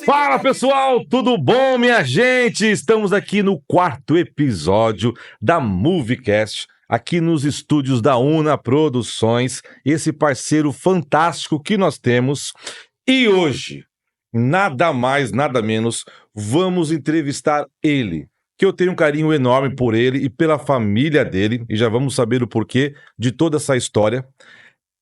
Fala pessoal, tudo bom, minha gente? Estamos aqui no quarto episódio da Moviecast, aqui nos estúdios da Una Produções, esse parceiro fantástico que nós temos. E hoje, nada mais, nada menos, vamos entrevistar ele, que eu tenho um carinho enorme por ele e pela família dele, e já vamos saber o porquê de toda essa história.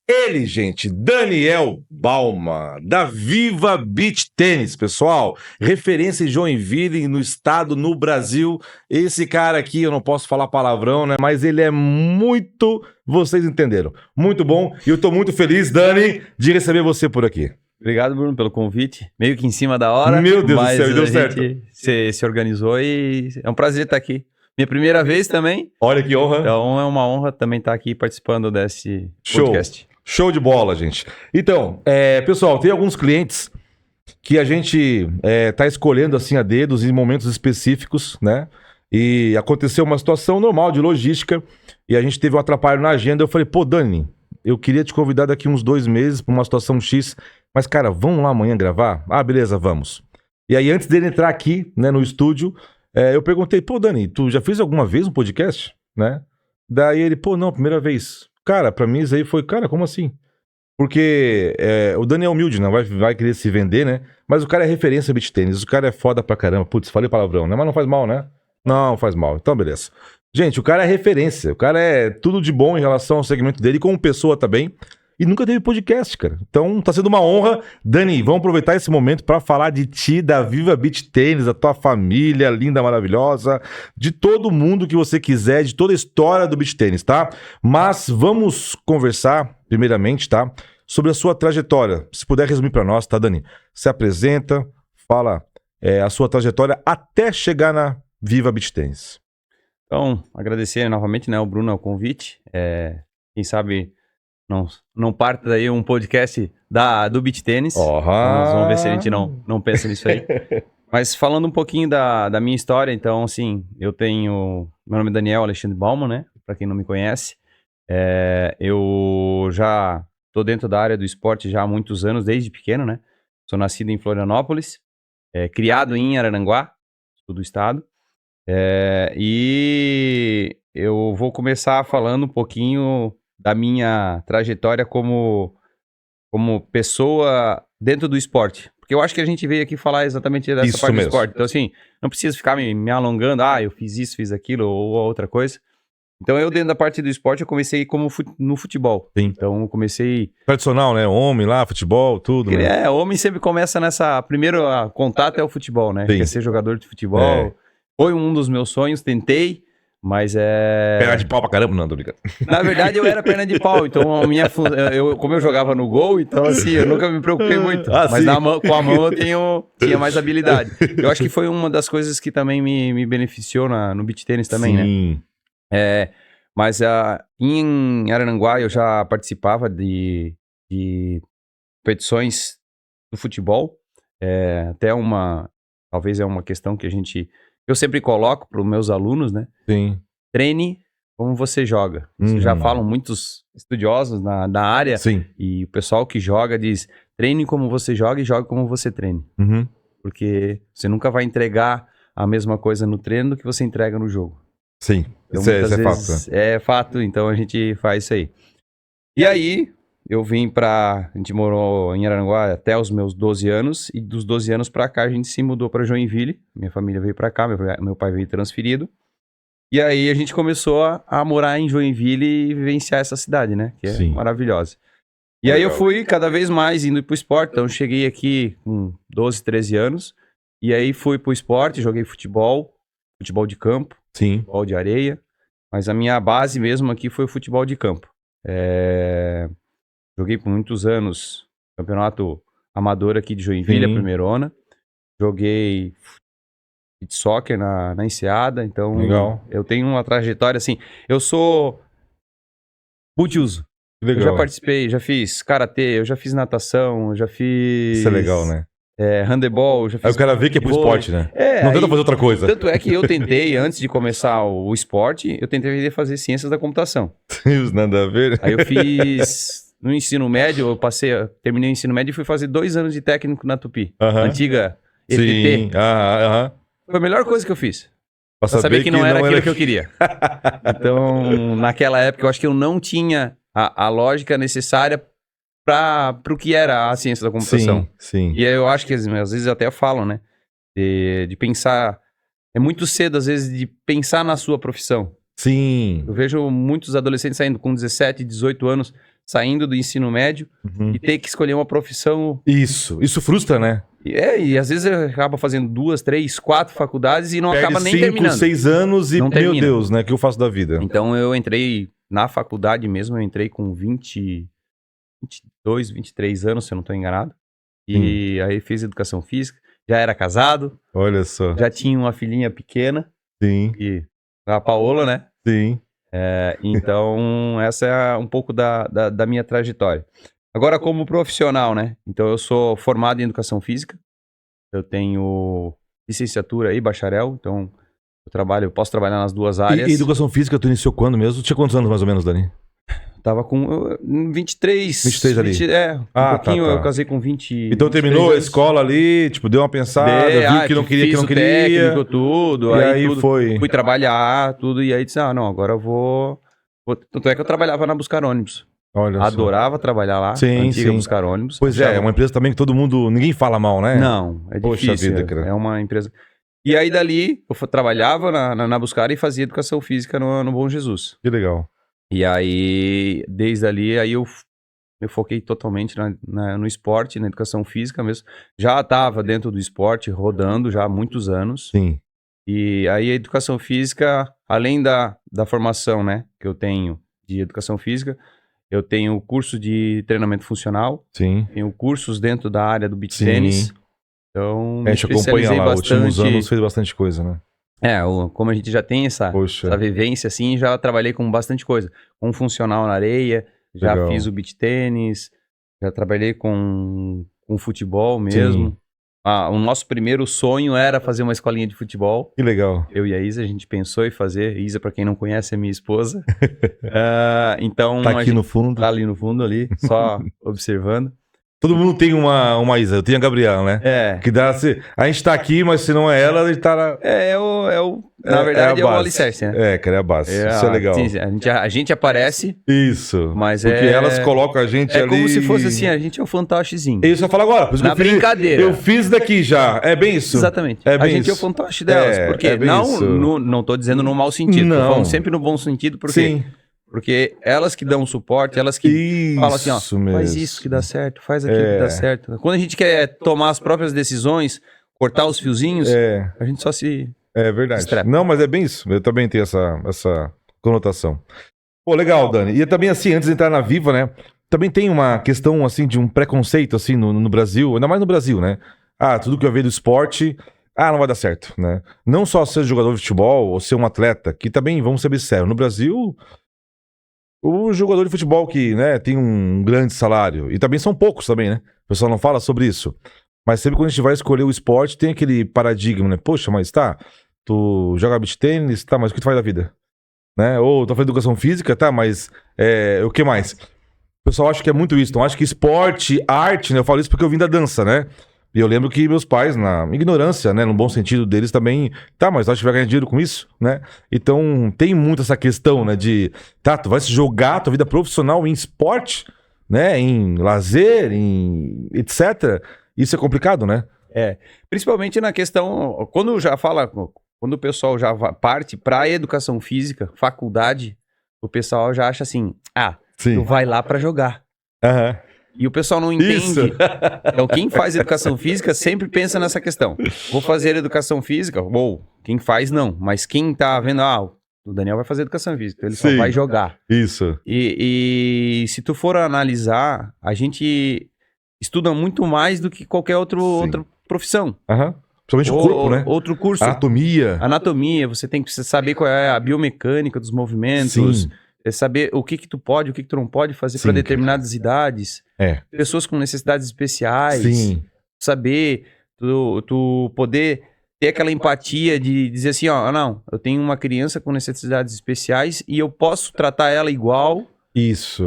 Ele, gente, Daniel Balma, da Viva Beach Tênis, pessoal, referência em Joinville, no estado, no Brasil. Esse cara aqui, eu não posso falar palavrão, né, mas ele é muito, vocês entenderam, muito bom, e eu tô muito feliz, Dani, de receber você por aqui. Obrigado, Bruno, pelo convite, meio que em cima da hora. Meu Deus do mas céu, deu certo. Se organizou e é um prazer estar aqui. Minha primeira vez também. Olha que honra. Então é uma honra também estar aqui participando desse podcast. Show de bola, gente. Então, pessoal, tem alguns clientes que a gente tá escolhendo assim a dedos em momentos específicos, né? E aconteceu uma situação normal de logística e a gente teve um atrapalho na agenda. Eu falei, pô, Dani, eu queria te convidar daqui uns 2 meses para uma situação X, mas, cara, vamos lá amanhã gravar? Ah, beleza, vamos. E aí, antes dele entrar aqui, né, no estúdio, eu perguntei, pô, Dani, tu já fez alguma vez um podcast, né? Daí ele, pô, não, primeira vez. Cara, pra mim isso aí foi, cara, como assim? Porque o Dani é humilde, não vai querer se vender, né? Mas o cara é referência beach tênis, o cara é foda pra caramba. Putz, falei palavrão, né? Mas não faz mal, né? Não faz mal, então beleza. Gente, o cara é referência, o cara é tudo de bom em relação ao segmento dele, como pessoa também. E nunca teve podcast, cara. Então tá sendo uma honra. Dani, vamos aproveitar esse momento pra falar de ti, da Viva Beach Tênis, da tua família linda, maravilhosa, de todo mundo que você quiser, de toda a história do beach tênis, tá? Mas vamos conversar, primeiramente, tá? Sobre a sua trajetória. Se puder resumir pra nós, tá, Dani? Se apresenta, fala a sua trajetória até chegar na Viva Beach Tênis. Então, agradecer novamente, né, o Bruno, o convite. Quem sabe não parte daí um podcast do beach tênis. Vamos ver se a gente não pensa nisso aí. Mas falando um pouquinho da minha história, então, assim, meu nome é Daniel Alexandre Balma, né? Pra quem não me conhece. Eu já tô dentro da área do esporte já há muitos anos, desde pequeno, né? Sou nascido em Florianópolis, criado em Araranguá, sul do estado. E eu vou começar falando um pouquinho da minha trajetória como pessoa dentro do esporte. Porque eu acho que a gente veio aqui falar exatamente dessa parte do esporte. Então, assim, não preciso ficar me alongando, eu fiz isso, fiz aquilo, ou outra coisa. Então, eu dentro da parte do esporte, eu comecei no futebol. Sim. Então, eu comecei... Tradicional, né? Homem lá, futebol, tudo. Né? Homem sempre começa primeiro contato é o futebol, né? Sim. Quer ser jogador de futebol. Foi um dos meus sonhos, tentei. Mas Perna de pau pra caramba, não, tô ligado. Na verdade, eu era perna de pau, então como eu jogava no gol, então assim, eu nunca me preocupei muito. Mas com a mão eu tinha mais habilidade. Eu acho que foi uma das coisas que também me beneficiou no beach tênis também, sim, né? Mas em Araranguá eu já participava de competições do futebol. Talvez é uma questão que eu sempre coloco para os meus alunos, né? Sim. Treine como você joga. Isso já falam muitos estudiosos na área. Sim. E o pessoal que joga diz, treine como você joga e jogue como você treine. Uhum. Porque você nunca vai entregar a mesma coisa no treino do que você entrega no jogo. Sim, então, isso é fato. Né? É fato, então a gente faz isso aí. E aí, a gente morou em Araranguá até os meus 12 anos, e dos 12 anos pra cá a gente se mudou pra Joinville, minha família veio pra cá, meu pai veio transferido, e aí a gente começou a morar em Joinville e vivenciar essa cidade, né, que é maravilhosa. E aí eu fui cada vez mais indo pro esporte, então eu cheguei aqui com 12, 13 anos, e aí fui pro esporte, joguei futebol de campo, futebol de areia, mas a minha base mesmo aqui foi o futebol de campo. Joguei por muitos anos campeonato amador aqui de Joinville, a primeirona. Joguei beach soccer na Enseada, então eu tenho uma trajetória assim. Eu sou multiuso. Legal. Eu já participei, já fiz karatê, eu já fiz natação, eu já fiz... Isso é legal, né? Handebol, já fiz... Aí o cara vê que é pro esporte, né? Não tenta fazer outra coisa. Tanto é que eu tentei, antes de começar o esporte, eu tentei fazer ciências da computação. Nada a ver. Aí eu fiz... No ensino médio, terminei o ensino médio e fui fazer 2 anos de técnico na Tupi. Antiga Sim. Aham. Foi a melhor coisa que eu fiz. Pra Pra saber que não era aquilo que eu queria. Então, naquela época, eu acho que eu não tinha a lógica necessária para o que era a ciência da computação. Sim. E eu acho que às vezes até falam, né? De pensar. É muito cedo, às vezes, de pensar na sua profissão. Sim. Eu vejo muitos adolescentes saindo com 17, 18 anos, saindo do ensino médio e ter que escolher uma profissão. Isso frustra, né? E às vezes acaba fazendo 2, 3, 4 faculdades e não Perde acaba nem 5, terminando. 6 anos e, Não meu termina. Deus, né? O que eu faço da vida? Então eu entrei na faculdade mesmo, eu entrei com 22, 23 anos, se eu não estou enganado. E aí fiz educação física, já era casado, Olha só. já tinha uma filhinha pequena, Sim. a Paola, né? Sim. Então essa é um pouco da minha trajetória. Agora como profissional, né? Então eu sou formado em educação física, eu tenho licenciatura e bacharel, então eu posso trabalhar nas duas áreas. E educação física tu iniciou quando mesmo? Tinha quantos anos mais ou menos, Dani? Tava com 23. 23 ali. Um pouquinho, eu casei com 20. Então terminou a escola ali, tipo, deu uma pensada, viu que não queria, que não queria. Técnico, tudo. E aí foi. Fui trabalhar, tudo, e aí disse, não, agora eu vou... Tanto é que eu trabalhava na Buscar Ônibus. Olha só. Adorava trabalhar lá, Sim, antiga sim. Buscar Ônibus. Pois é uma empresa também que todo mundo, ninguém fala mal, né? Não, é difícil. Poxa vida, cara. É uma empresa... E aí dali, eu trabalhava na Buscar e fazia educação física no Bom Jesus. Que legal. E aí, desde ali, aí eu foquei totalmente no esporte, na educação física mesmo. Já estava dentro do esporte, rodando já há muitos anos. Sim. E aí a educação física, além da formação, né, que eu tenho de educação física, eu tenho curso de treinamento funcional. Sim. Tenho cursos dentro da área do beach tênis. Então, a gente acompanha lá, os últimos anos fez bastante coisa, né? Como a gente já tem essa vivência, assim, já trabalhei com bastante coisa. Com funcional na areia, já fiz o beach tênis, já trabalhei com futebol mesmo. Sim. O nosso primeiro sonho era fazer uma escolinha de futebol. Que legal. Eu e a Isa, a gente pensou em fazer. Isa, pra quem não conhece, é minha esposa. Então, tá aqui no fundo. Tá ali no fundo, ali, só observando. Todo mundo tem uma Isa, eu tenho a Gabriela, né? Que dá, a gente tá aqui, mas se não é ela, a gente tá na... Na verdade, é o alicerce, né? Cara, é a base. Isso é legal. Sim, a gente aparece. Isso. Mas porque elas colocam a gente ali. É como se fosse assim, a gente é o fantochezinho. Isso eu falo agora. Por isso na brincadeira. Eu fiz daqui já. É bem isso. Exatamente. É bem a gente isso. é o fantoche delas. Porque não tô dizendo no mau sentido. Não. Tô falando sempre no bom sentido. Porque Sim. Porque elas que dão suporte, elas que falam assim, faz isso que dá certo, faz aquilo que dá certo. Quando a gente quer tomar as próprias decisões, cortar os fiozinhos, a gente só se... É verdade. Estrepa. Não, mas é bem isso. Eu também tenho essa conotação. Pô, legal, Dani. E também, assim, antes de entrar na Viva, né? Também tem uma questão, assim, de um preconceito, assim, no Brasil. Ainda mais no Brasil, né? Tudo que eu vejo do esporte... não vai dar certo, né? Não só ser jogador de futebol ou ser um atleta, que também, vamos ser bem sérios, no Brasil... O jogador de futebol que, né, tem um grande salário. E também são poucos também, né? O pessoal não fala sobre isso. Mas sempre quando a gente vai escolher o esporte, tem aquele paradigma, né? Poxa, mas tu joga beach tênis, mas o que tu faz da vida? Né? Ou tu faz educação física, mas o que mais? O pessoal acha que é muito isso. Então, acho que esporte, arte, né? Eu falo isso porque eu vim da dança, né? E eu lembro que meus pais, na ignorância, né, no bom sentido deles também, mas acho que vai ganhar dinheiro com isso, né? Então tem muito essa questão, né, de, tu vai se jogar a tua vida profissional em esporte, né, em lazer, em etc. Isso é complicado, né? Principalmente na questão, quando o pessoal já parte para educação física, faculdade, o pessoal já acha assim, tu vai lá para jogar. Aham. E o pessoal não entende. Isso. Então, quem faz educação física sempre pensa nessa questão. Vou fazer educação física? Quem faz não. Mas quem tá vendo, o Daniel vai fazer educação física, ele só vai jogar. Isso. E se tu for analisar, a gente estuda muito mais do que qualquer outra profissão. Principalmente o corpo, né? Outro curso. Anatomia, você tem que saber qual é a biomecânica dos movimentos. Sim. Saber o que tu pode, o que tu não pode fazer para determinadas idades. Pessoas com necessidades especiais. Sim. Saber, tu poder ter aquela empatia de dizer assim, eu tenho uma criança com necessidades especiais e eu posso tratar ela igual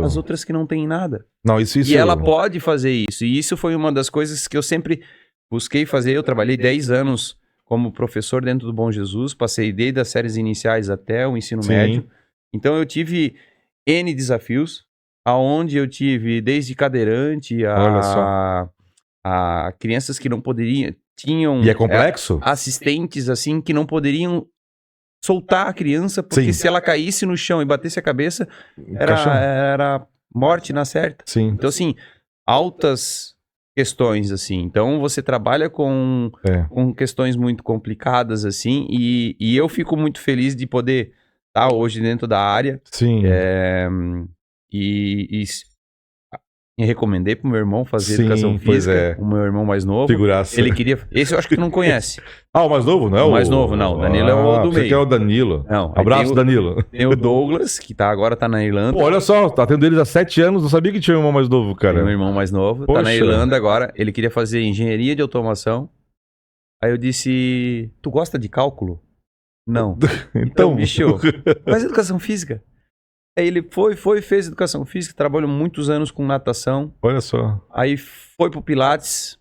às outras que não têm nada. Isso. E ela pode fazer isso. E isso foi uma das coisas que eu sempre busquei fazer, eu trabalhei 10 anos como professor dentro do Bom Jesus, passei desde as séries iniciais até o ensino Sim. médio. Então eu tive N desafios, aonde eu tive desde cadeirante Olha só. a crianças que não poderiam, tinham E é complexo? assistentes assim que não poderiam soltar a criança, porque Sim. se ela caísse no chão e batesse a cabeça, Caixão? era morte na certa. Sim. Então, assim, altas questões, assim. Então, você trabalha com questões muito complicadas, assim, e eu fico muito feliz de poder estar hoje dentro da área. Sim. E recomendei pro meu irmão fazer Sim, educação pois física, é. o meu irmão mais novo. Figuraça. Ele queria... Esse eu acho que tu não conhece. Ah, o mais novo, não é? O mais novo, não. O Danilo é o do você meio. que é o Danilo. Não, aí Abraço, tem o- Danilo. Tem o Douglas, que agora tá na Irlanda. Pô, olha só, tá tendo eles há 7 anos, não sabia que tinha um irmão mais novo, Tem um cara. irmão mais novo, tá Poxa. na Irlanda agora. Ele queria fazer engenharia de automação. Aí eu disse, tu gosta de cálculo? Não. Então, bicho, faz educação física. Aí ele fez educação física, trabalhou muitos anos com natação. Olha só. Aí foi pro Pilates,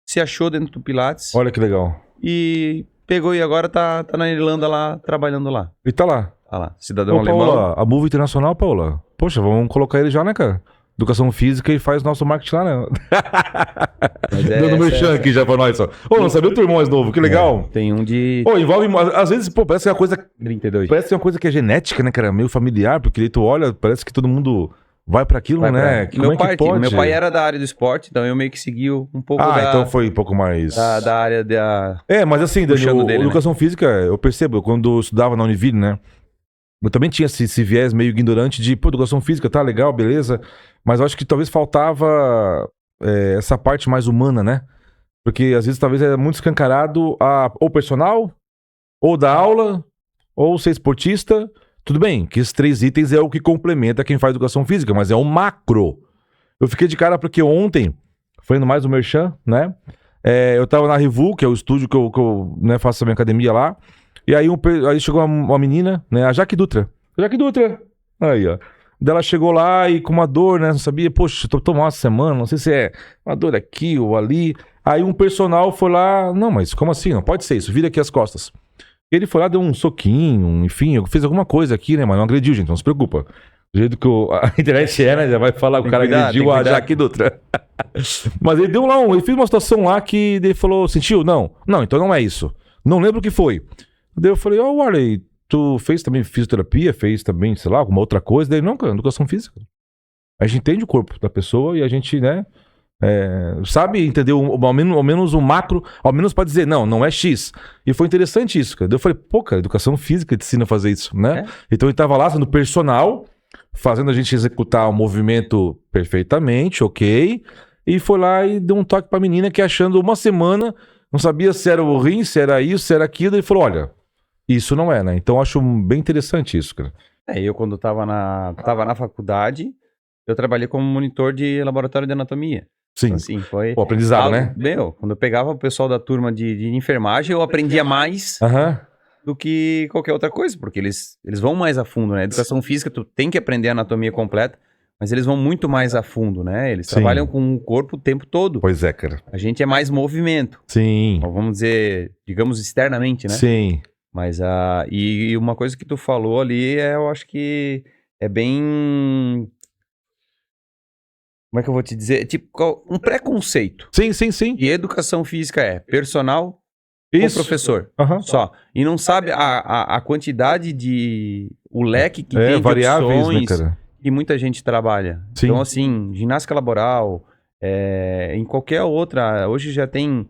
se achou dentro do Pilates. Olha que legal. E pegou e agora tá na Irlanda lá, trabalhando lá. E tá lá. Tá lá, cidadão Ô, alemão. Paula, a Move Internacional, Paula. Poxa, vamos colocar ele já, né, cara? Educação física e faz nosso marketing lá, né? Mas Dando merchan aqui já pra nós, ó. Ô, não sabia o teu irmão mais novo, que legal. Tem um de Ô, envolve, às vezes, pô, parece que é uma coisa, 32. parece que é uma coisa que é genética, né, cara? Meio familiar, porque aí tu olha, parece que todo mundo vai pra aquilo, né? Como é que pode? Meu pai era da área do esporte, então eu meio que segui um pouco então foi um pouco mais... da área da... Mas assim, Puxando Daniel, dele, né? educação física, eu percebo, quando eu estudava na Univille, né? Eu também tinha esse viés meio ignorante de, pô, educação física, tá legal, beleza. Mas eu acho que talvez faltava essa parte mais humana, né? Porque às vezes talvez é muito escancarado ou personal, ou da aula, ou ser esportista. Tudo bem, que esses 3 itens é o que complementa quem faz educação física, mas é o macro. Eu fiquei de cara porque ontem, fazendo mais o merchan, né? Eu tava na Revu, que é o estúdio que eu né, faço a minha academia lá. E aí, aí chegou uma menina, né? A Jaque Dutra. Jaque Dutra! Aí, ó. Daí ela chegou lá e com uma dor, né? Não sabia, poxa, tô mal essa semana, não sei se é uma dor aqui ou ali. Aí um personal foi lá, não, mas como assim? Não pode ser isso, vira aqui as costas. Ele foi lá, deu um soquinho, enfim, eu fiz alguma coisa aqui, né? Mas não agrediu, gente, não se preocupa. Do jeito que a internet né? Já vai falar que o cara agrediu a Jaque Dutra. Mas ele deu lá ele fez uma situação lá que ele falou, sentiu? Não, então não é isso. Não lembro o que foi. Daí eu falei, Warley, tu fez também fisioterapia, fez também, sei lá, alguma outra coisa? Daí, não, cara, educação física. A gente entende o corpo da pessoa e a gente, né, sabe entender ao menos o macro, ao menos pra dizer, não é X. E foi interessante isso, cara. Daí eu falei, pô, cara, educação física te ensina a fazer isso, né? Então ele tava lá sendo personal, fazendo a gente executar o movimento perfeitamente, ok? E foi lá e deu um toque pra menina que achando uma semana, não sabia se era o rim, se era isso, se era aquilo, e falou, olha... Isso não é, né? Então eu acho bem interessante isso, cara. Eu quando tava na faculdade, eu trabalhei como monitor de laboratório de anatomia. Sim. Então, assim, foi... O aprendizado, né? Quando eu pegava o pessoal da turma de enfermagem, eu aprendia mais do que qualquer outra coisa, porque eles vão mais a fundo, né? Educação física, tu tem que aprender a anatomia completa, mas eles vão muito mais a fundo, né? Eles trabalham com o corpo o tempo todo. Pois é, cara. A gente é mais movimento. Sim. Vamos dizer, digamos, externamente, né? Sim. Mas e uma coisa que tu falou ali, eu acho que é bem... Como é que eu vou te dizer? Tipo, um preconceito. Sim. E educação física é personal ou professor. Só. E não sabe a quantidade o leque que tem de variáveis, opções, né, cara? que muita gente trabalha. Sim. Então, assim, ginástica laboral, em qualquer outra... Hoje já tem...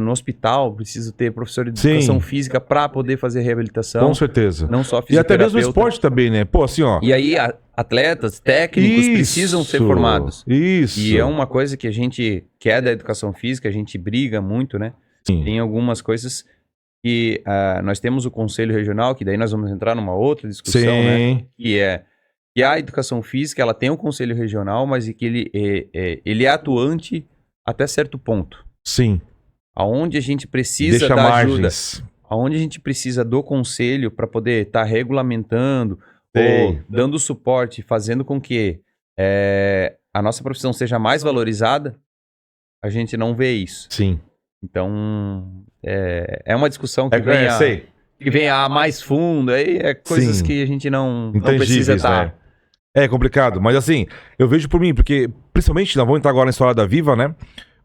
no hospital, preciso ter professor de educação física para poder fazer reabilitação. Com certeza. Não só E até fisioterapeuta. mesmo no esporte também, né? Pô, assim, ó. E aí, atletas, técnicos precisam ser formados. Isso. E é uma coisa que a gente, que é da educação física, a gente briga muito, né? Sim. Tem algumas coisas que nós temos o Conselho Regional, que daí nós vamos entrar numa outra discussão, né? Que a educação física, ela tem um Conselho Regional, mas que ele é atuante até certo ponto. Sim. Aonde a gente precisa Deixa da margens. ajuda, aonde a gente precisa do conselho para poder estar regulamentando ou dando suporte, fazendo com que a nossa profissão seja mais valorizada, a gente não vê isso. Sim. Então, é uma discussão que sei. que vem a mais fundo, aí é coisas Sim. que a gente não precisa Intangíveis, né? estar. É complicado, mas assim, eu vejo por mim, porque principalmente, nós vamos entrar agora na história da Viva, né?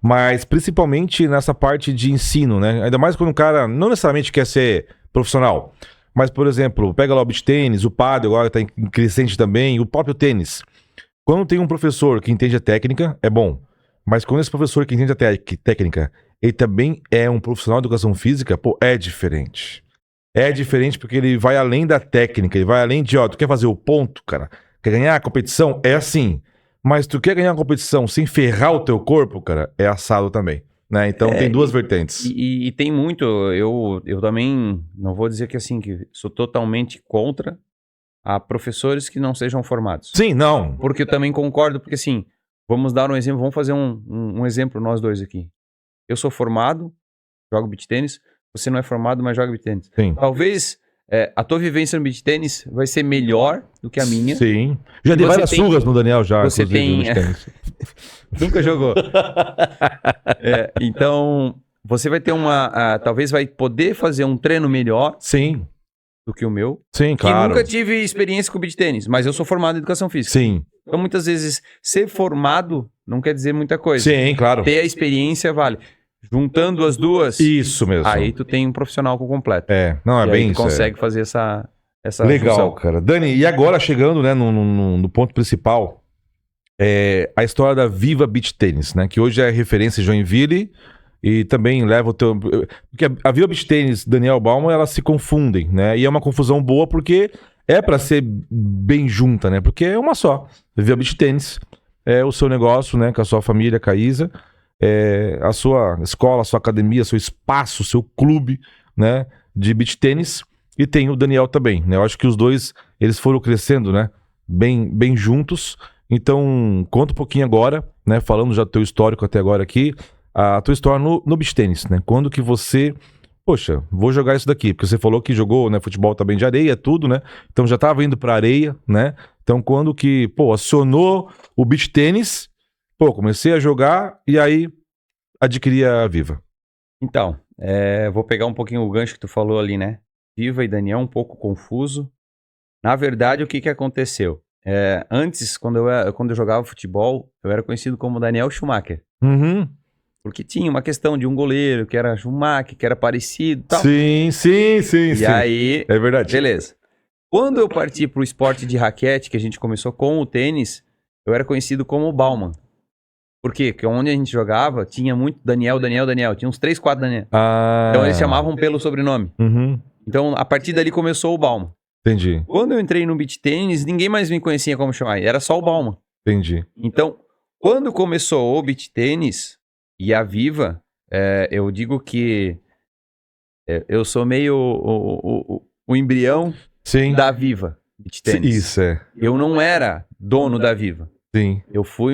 Mas principalmente nessa parte de ensino, né? Ainda mais quando o cara não necessariamente quer ser profissional. Mas, por exemplo, pega lá o beach tênis, o pádel agora tá em crescente também, o próprio tênis. Quando tem um professor que entende a técnica, é bom. Mas quando esse professor que entende a técnica, ele também é um profissional de educação física, pô, é diferente. É diferente porque ele vai além da técnica, ele vai além de, ó, tu quer fazer o ponto, cara? Quer ganhar a competição? É assim. Mas tu quer ganhar a competição sem ferrar o teu corpo, cara? É assado também, né? Então tem duas vertentes. E tem muito, eu também não vou dizer que assim, que sou totalmente contra a professores que não sejam formados. Sim, não. Porque eu também concordo, porque assim, vamos dar um exemplo, vamos fazer um exemplo nós dois aqui. Eu sou formado, jogo beach tênis, você não é formado, mas joga beach tênis. Sim. Talvez a tua vivência no beach tênis vai ser melhor do que a minha. Sim. Já E dei você várias tem- surras no Daniel já, você inclusive, tem- no beach tênis. Nunca jogou. Então, você vai ter talvez vai poder fazer um treino melhor Sim, do que o meu. sim, Que claro. nunca tive experiência com beach tênis, mas eu sou formado em educação física. Sim, Então, muitas vezes, ser formado não quer dizer muita coisa. sim, claro. Ter a experiência vale. Juntando as duas, Isso mesmo. aí tu tem um profissional completo. Não, é E aí bem tu isso. consegue fazer essa Legal, função. cara. Dani, e agora chegando, né, no ponto principal, a história da Viva Beach Tennis, né, que hoje é referência em Joinville e também leva o teu... Porque a Viva Beach Tennis, Daniel Bauman, elas se confundem, né, e é uma confusão boa porque é pra ser bem junta, né, porque é uma só. Viva Beach Tennis é o seu negócio, né, com a sua família, com a Isa, a sua escola, a sua academia, seu espaço, seu clube, né, de beach tênis. E tem o Daniel também, né? Eu acho que os dois, eles foram crescendo, né? Bem juntos. Então, conta um pouquinho agora, né? Falando já do teu histórico até agora aqui, a tua história no beach tênis, né? Quando que você... Poxa, vou jogar isso daqui. Porque você falou que jogou, né? Futebol também de areia, tudo, né? Então já tava indo pra areia, né? Então quando que, pô, acionou o beach tênis, pô, comecei a jogar e aí adquiri a Viva. Então, vou pegar um pouquinho o gancho que tu falou ali, né? Viva e Daniel, um pouco confuso. Na verdade, o que aconteceu? Antes, quando eu jogava futebol, eu era conhecido como Daniel Schumacher. Uhum. Porque tinha uma questão de um goleiro que era Schumacher, que era parecido e tal. Sim. E aí, É verdade. beleza. Quando eu parti pro esporte de raquete, que a gente começou com o tênis, eu era conhecido como Bauman. Por quê? Porque onde a gente jogava, tinha muito Daniel. Tinha uns 3, 4 Daniel. Ah. Então eles chamavam pelo sobrenome. Uhum. Então, a partir dali começou o Bauman. Entendi. Quando eu entrei no beach tênis, ninguém mais me conhecia como chamar. Era só o Bauman. Entendi. Então, quando começou o beach tênis e a Viva, eu digo que eu sou meio o embrião Sim. da Viva beach tênis. Isso, Eu não era dono da Viva. Sim. Eu fui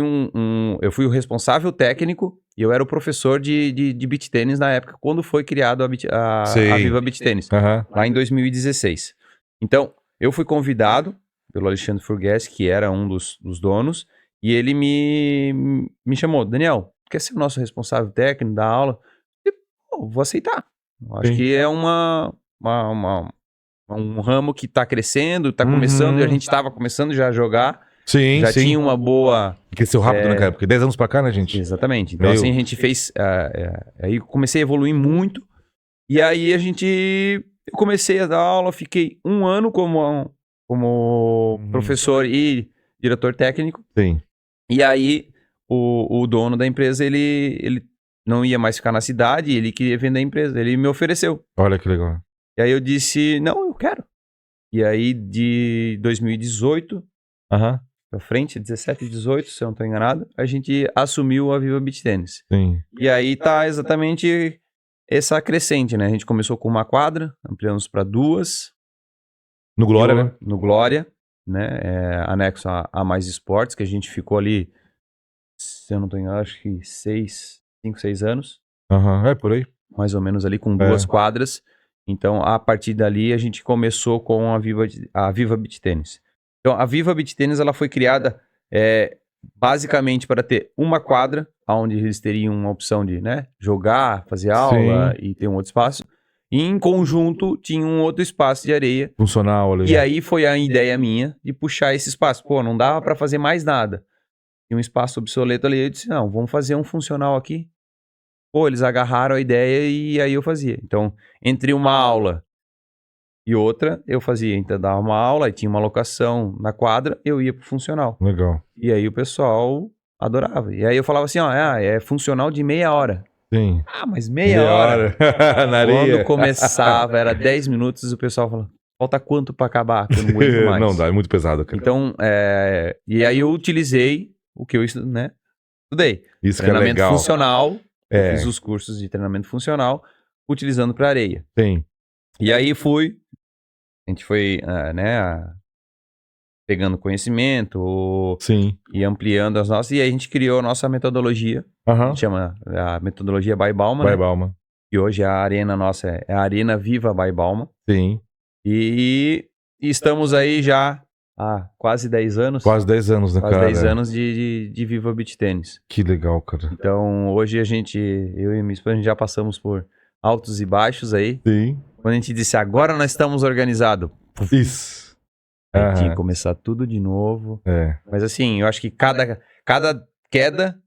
eu fui o responsável técnico e eu era o professor de beach tênis na época, quando foi criado a Sei. Viva Beach Tênis, Aham. lá em 2016. Então, eu fui convidado pelo Alexandre Furgues, que era um dos donos, e ele me chamou, Daniel, quer ser o nosso responsável técnico da aula? E, pô, vou aceitar. Eu acho Sim. que é um ramo que está crescendo, está começando, e a gente estava começando já a jogar. Sim, Já sim. tinha uma boa... Cresceu rápido, né, cara? Porque 10 anos pra cá, né, gente? Exatamente. Então, Meio- assim, a gente fez... aí eu comecei a evoluir muito. E aí eu comecei a dar aula, fiquei 1 ano como professor e diretor técnico. Sim. E aí o dono da empresa, ele não ia mais ficar na cidade, ele queria vender a empresa. Ele me ofereceu. Olha que legal. E aí eu disse, não, eu quero. E aí de 2018... Aham. pra frente, 17 e 18, se eu não tô enganado, a gente assumiu a Viva Beach Tennis. Sim. E aí tá exatamente essa crescente, né? A gente começou com 1 quadra, ampliamos para 2. No Glória, né? No Glória, né? Anexo a Mais Esportes, que a gente ficou ali, se eu não tô enganado, acho que 5, 6 anos, Aham. É por aí. mais ou menos ali, com 2 quadras. Então, a partir dali, a gente começou com a Viva Beach Tennis. Então, a Viva Beach Tennis, ela foi criada basicamente para ter uma quadra, onde eles teriam uma opção de, né, jogar, fazer aula e ter um outro espaço. E em conjunto tinha um outro espaço de areia. Funcional ali. E aí foi a ideia minha de puxar esse espaço. Pô, não dava para fazer mais nada. Tinha um espaço obsoleto ali. Eu disse, não, vamos fazer um funcional aqui. Pô, eles agarraram a ideia e aí eu fazia. Então, entre uma aula e outra, eu fazia. Então, dava uma aula, aí tinha uma locação na quadra, eu ia pro funcional. Legal. E aí o pessoal adorava. E aí eu falava assim, ó, é funcional de meia hora. Sim. Ah, mas meia hora. Na areia. Quando começava, era 10 minutos, o pessoal falava, falta quanto pra acabar? Que eu não aguento mais. Não dá, é muito pesado, cara. Então, e aí eu utilizei o que eu né, estudei. Isso que é Treinamento legal. funcional. É. Eu fiz os cursos de treinamento funcional utilizando para areia. Sim. E aí a gente foi, pegando conhecimento Sim. e ampliando as nossas. E aí a gente criou a nossa metodologia. A Aham. gente chama a metodologia by Bauman. Vai, Né? Balma. E hoje a arena nossa é a Arena Viva by Bauman. Sim. E estamos aí já há quase 10 anos. Quase 10 anos, né, Quase cara? 10 anos de Viva Beach Tênis. Que legal, cara. Então, hoje eu e minha esposa, a gente já passamos por altos e baixos aí. Sim. Quando a gente disse, agora nós estamos organizados, Isso. aí tinha Aham. que começar tudo de novo. É. Mas assim, eu acho que cada queda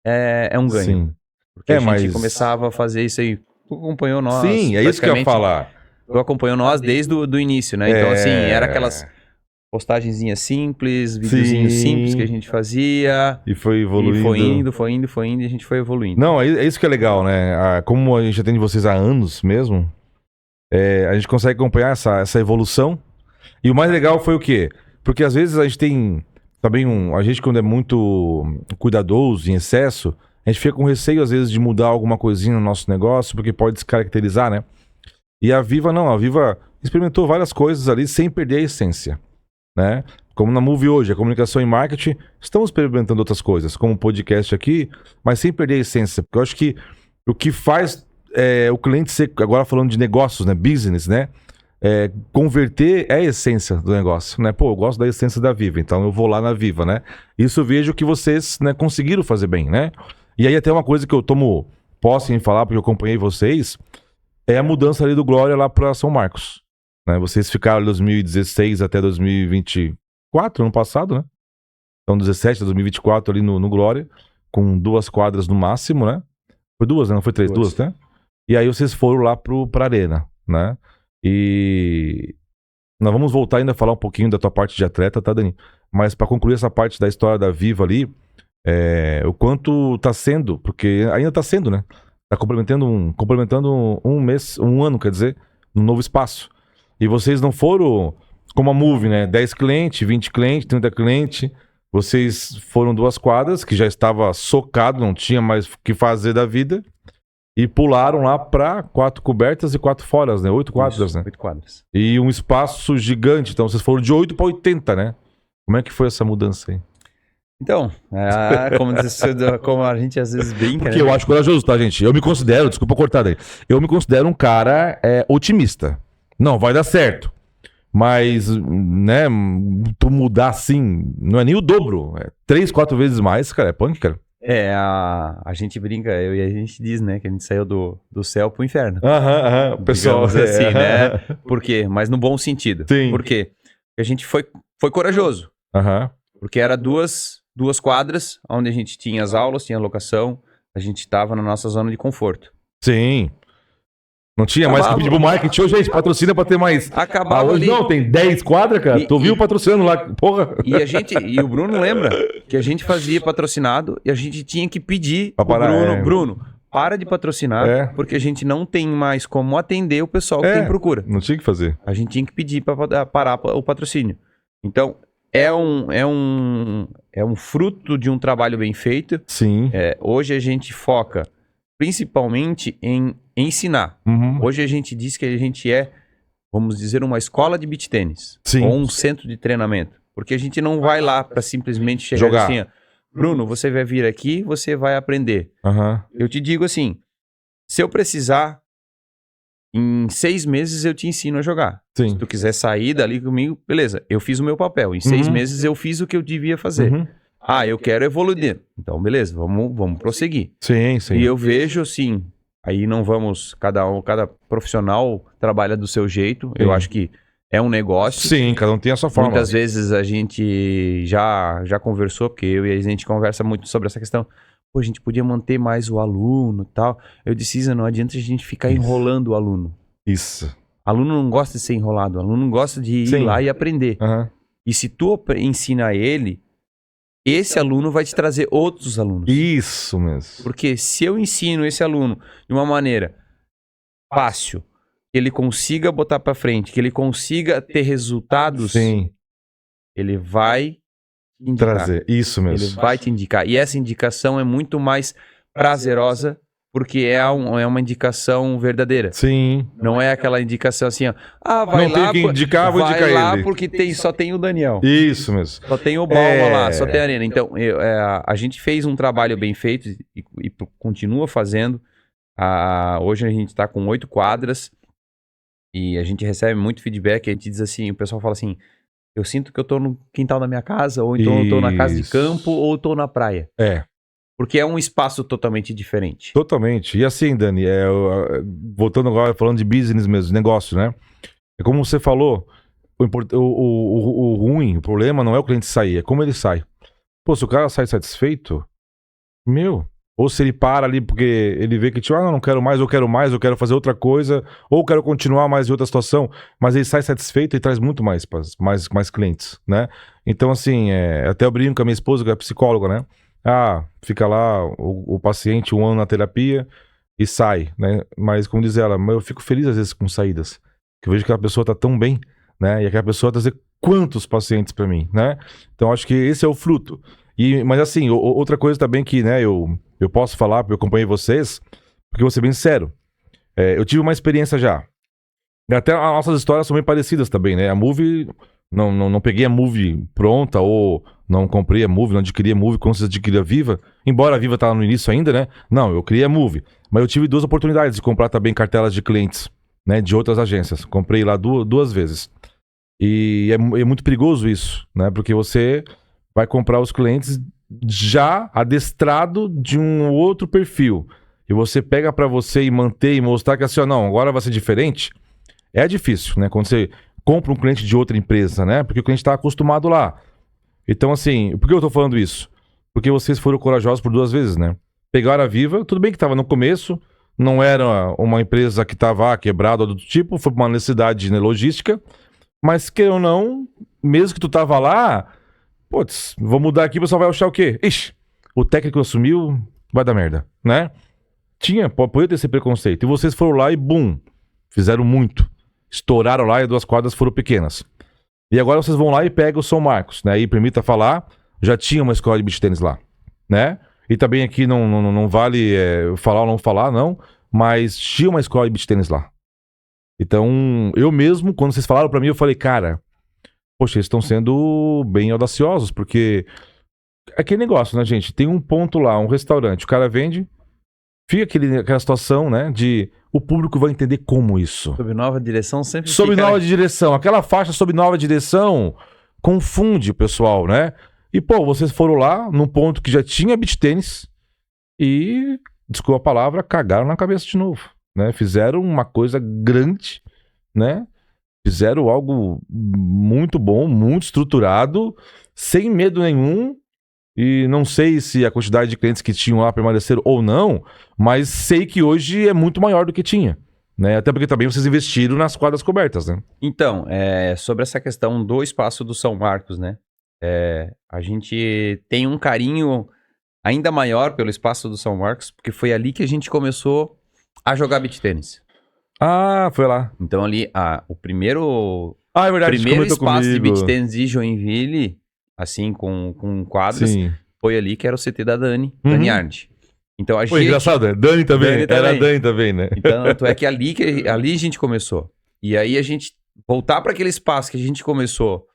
é um ganho. Sim. Porque a gente mas- começava a fazer isso aí. Tu acompanhou nós. Sim, é isso que eu ia praticamente, falar. Tu acompanhou nós desde o início, né? Então, assim, era aquelas postagenzinhas simples, videozinhos Sim. simples que a gente fazia. E foi evoluindo. E foi indo, e a gente foi evoluindo. Não, é isso que é legal, né? Como a gente atende vocês há anos mesmo, a gente consegue acompanhar essa evolução. E o mais legal foi o quê? Porque às vezes a gente tem também a gente quando é muito cuidadoso, em excesso, a gente fica com receio às vezes de mudar alguma coisinha no nosso negócio, porque pode descaracterizar, né? E a Viva não, a Viva experimentou várias coisas ali sem perder a essência, né? Como na Move hoje, a comunicação e marketing, estamos experimentando outras coisas, como o podcast aqui, mas sem perder a essência, porque eu acho que o que faz o cliente ser, agora falando de negócios, né, business, né, converter é a essência do negócio, né? Pô, eu gosto da essência da Viva, então eu vou lá na Viva, né? Isso eu vejo que vocês, né, conseguiram fazer bem, né? E aí até uma coisa que eu tomo posse em falar, porque eu acompanhei vocês, é a mudança ali do Glória lá para São Marcos, né? Vocês ficaram de 2016 até 2024, ano passado, né? Então 17 a 2024 ali no Glória, com 2 quadras no máximo, né? Foi 2, né? Não foi 3? 2, né? E aí vocês foram lá pra Arena, né? E nós vamos voltar ainda a falar um pouquinho da tua parte de atleta, tá, Dani? Mas para concluir essa parte da história da Viva ali, o quanto tá sendo, porque ainda tá sendo, né? Tá complementando um mês, um ano, quer dizer, num novo espaço. E vocês não foram como a Move, né? 10 clientes, 20 clientes, 30 clientes. Vocês foram 2 quadras, que já estava socado, não tinha mais o que fazer da vida. E pularam lá para 4 cobertas e 4 foras, né? 8 quadras, né? 8 quadras. E um espaço gigante. Então vocês foram de 8 para 80, né? Como é que foi essa mudança aí? Então, como a gente às vezes brinca, Porque eu acho corajoso, tá, gente? Eu me considero, desculpa cortar daí. Eu me considero um cara otimista. Não, vai dar certo. Mas, né, tu mudar assim, não é nem o dobro. 3, 4 vezes mais, cara, é punk, cara. A gente brinca, e a gente diz, né, que a gente saiu do céu pro inferno. Aham, pessoal. Digamos assim, né? Por quê? Mas no bom sentido. Sim. Por quê? Porque a gente foi corajoso. Aham. Porque era duas quadras, onde a gente tinha as aulas, tinha a locação, a gente estava na nossa zona de conforto. Sim. Não tinha mais que pedir pro marketing. Ô, gente, patrocina pra ter mais. Acabava hoje ali. não, tem 10 quadras, cara. Tu viu patrocinando lá, porra. E o Bruno lembra que a gente fazia patrocinado e a gente tinha que pedir Pra pro parar, Bruno, para de patrocinar, porque a gente não tem mais como atender o pessoal que tem procura. Não tinha que fazer. A gente tinha que pedir para parar o patrocínio. Então, é um fruto de um trabalho bem feito. Sim. Hoje a gente foca principalmente em ensinar. Uhum. Hoje a gente diz que a gente é, vamos dizer, uma escola de beach tênis. Sim. Ou um centro de treinamento. Porque a gente não vai lá para simplesmente chegar Jogar. assim, ó, Bruno, você vai vir aqui, você vai aprender. Aham. Eu te digo assim, se eu precisar, em 6 meses eu te ensino a jogar. Sim. Se tu quiser sair dali comigo, beleza, eu fiz o meu papel. Em 6 meses eu fiz o que eu devia fazer. Uhum. eu quero evoluir. Então, beleza, vamos prosseguir. Sim, sim. E eu vejo, assim, aí não vamos, cada profissional trabalha do seu jeito. Eu acho que é um negócio. Sim, cada um tem a sua forma. Muitas vezes a gente já conversou, porque eu e a gente conversa muito sobre essa questão. Pô, a gente podia manter mais o aluno e tal. Eu disse, Isa, não adianta a gente ficar enrolando o aluno. Isso. Aluno não gosta de ser enrolado, aluno gosta de ir lá e aprender. E se tu ensina ele, esse aluno vai te trazer outros alunos. Isso mesmo. Porque se eu ensino esse aluno de uma maneira fácil, que ele consiga botar pra frente, que ele consiga ter resultados, Sim. ele vai indicar. Trazer. Isso mesmo. Ele vai te indicar. E essa indicação é muito mais prazerosa, porque é uma indicação verdadeira. Sim. Não é aquela indicação assim, ó. Vai não lá, tem que indicar, vou vai indicar lá ele. porque só tem o Daniel. Isso mesmo. Só tem o Balma lá, só tem a Arena. Então, a gente fez um trabalho bem feito e continua fazendo. Hoje a gente está com 8 quadras e a gente recebe muito feedback. A gente diz assim, o pessoal fala assim, eu sinto que eu tô no quintal da minha casa, ou então eu tô na casa de campo, ou eu tô na praia. Porque é um espaço totalmente diferente. Totalmente. E assim, Dani, voltando agora, falando de business mesmo, negócio, né? É como você falou, o ruim, o problema não é o cliente sair, é como ele sai. Pô, se o cara sai satisfeito, ou se ele para ali porque ele vê que, tipo, não quero mais, eu quero fazer outra coisa, ou quero continuar mais em outra situação, mas ele sai satisfeito e traz muito mais clientes, né? Então, assim, até eu brinco com a minha esposa, que é psicóloga, né? Fica lá o paciente 1 ano na terapia e sai, né? Mas, como diz ela, eu fico feliz às vezes com saídas, que eu vejo que a pessoa tá tão bem, né? E aquela pessoa trazer quantos pacientes pra mim, né? Então, acho que esse é o fruto. Mas, assim, outra coisa também que, né, eu posso falar, porque eu acompanhei vocês, porque eu vou ser bem sincero, eu tive uma experiência já. Até as nossas histórias são bem parecidas também, né? A Move, não peguei a Move pronta, ou não comprei a Move, não adquiri a Move como você adquiriu a Viva, embora a Viva tava no início ainda, né? Não, eu criei a Move, mas eu tive 2 oportunidades de comprar também cartelas de clientes, né, de outras agências. Comprei lá 2 vezes. E é muito perigoso isso, né? Porque você vai comprar os clientes já adestrado de um outro perfil. E você pega pra você e manter e mostrar que assim, não, agora vai ser diferente. É difícil, né? Quando você compra um cliente de outra empresa, né? Porque o cliente tá acostumado lá. Então, assim, por que eu tô falando isso? Porque vocês foram corajosos por 2 vezes, né? Pegaram a Viva, tudo bem que tava no começo, não era uma empresa que tava quebrada ou do tipo, foi uma necessidade, né, logística, mas que ou não, mesmo que tu tava lá, putz, vou mudar aqui, o pessoal vai achar o quê? Ixi, o técnico assumiu, vai dar merda, né? Podia ter esse preconceito. E vocês foram lá e, bum, fizeram muito. Estouraram lá e 2 quadras foram pequenas. E agora vocês vão lá e pegam o São Marcos, né? E permita falar, já tinha uma escola de beach tênis lá, né? E também aqui não vale falar ou não falar, não, mas tinha uma escola de beach tênis lá. Então, eu mesmo, quando vocês falaram pra mim, eu falei, cara, poxa, eles estão sendo bem audaciosos, porque é aquele negócio, né, gente? Tem um ponto lá, um restaurante, o cara vende, fica aquela situação, né, de o público vai entender como isso. Sob nova direção sempre Sob nova direção. Aquela faixa sob nova direção confunde o pessoal, né? E, pô, vocês foram lá num ponto que já tinha beach tênis e, desculpa a palavra, cagaram na cabeça de novo, né? Fizeram uma coisa grande, né? Fizeram algo muito bom, muito estruturado, sem medo nenhum. E não sei se a quantidade de clientes que tinham lá permaneceram ou não, mas sei que hoje é muito maior do que tinha, né? Até porque também vocês investiram nas quadras cobertas, né? Então, sobre essa questão do espaço do São Marcos, né? A gente tem um carinho ainda maior pelo espaço do São Marcos, porque foi ali que a gente começou a jogar beach tênis. Foi lá. Então ali, o primeiro, é verdade, primeiro espaço de comigo. beach tênis de Joinville, assim, com quadras, Sim. foi ali que era o CT da Dani Arndt. Então a Pô, gente... engraçado, né? Dani também. Dani Era também. Dani também, né? Então, tanto é que ali a gente começou. E aí a gente voltar para aquele espaço que a gente começou,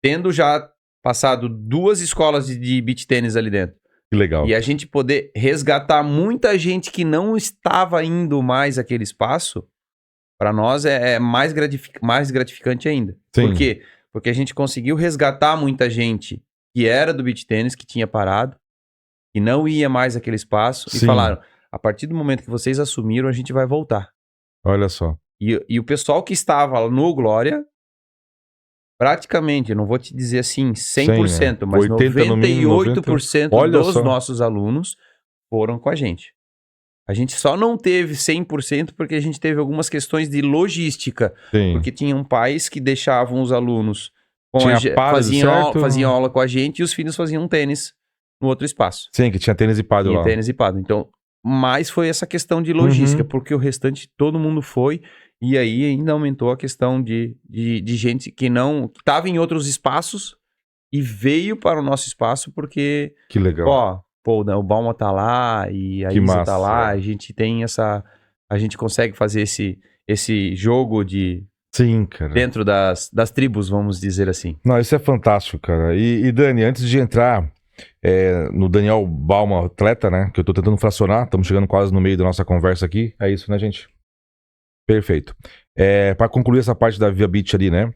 tendo já passado 2 escolas de beach tênis ali dentro. Que legal. E a gente poder resgatar muita gente que não estava indo mais àquele espaço, para nós é mais gratificante ainda. Sim. Por quê? Porque a gente conseguiu resgatar muita gente que era do beach tênis, que tinha parado, que não ia mais aquele espaço, e Sim. falaram, a partir do momento que vocês assumiram, a gente vai voltar. Olha só. E o pessoal que estava no Glória, praticamente, eu não vou te dizer assim 100%, mas 80 no mínimo, 98% Olha dos só. nossos alunos foram com a gente. A gente só não teve 100% porque a gente teve algumas questões de logística. Sim. Porque tinham pais que deixavam os alunos Tinha padre, certo? faziam aula com a gente e os filhos faziam tênis no outro espaço. Sim, que tinha tênis e pádel Tinha lá. tênis e pádel. Então, mas foi essa questão de logística, Uhum. porque o restante todo mundo foi, e aí ainda aumentou a questão de gente que não estava em outros espaços e veio para o nosso espaço porque, Que legal. o Balma tá lá e a Que Isa massa, tá lá, é. a gente tem a gente consegue fazer esse jogo Sim, cara. dentro das tribos, vamos dizer assim. Não, isso é fantástico, cara. E Dani, antes de entrar no Daniel Balma, atleta, né? Que eu tô tentando fracionar, estamos chegando quase no meio da nossa conversa aqui. É isso, né, gente? Perfeito. Para concluir essa parte da Via Beach ali, né?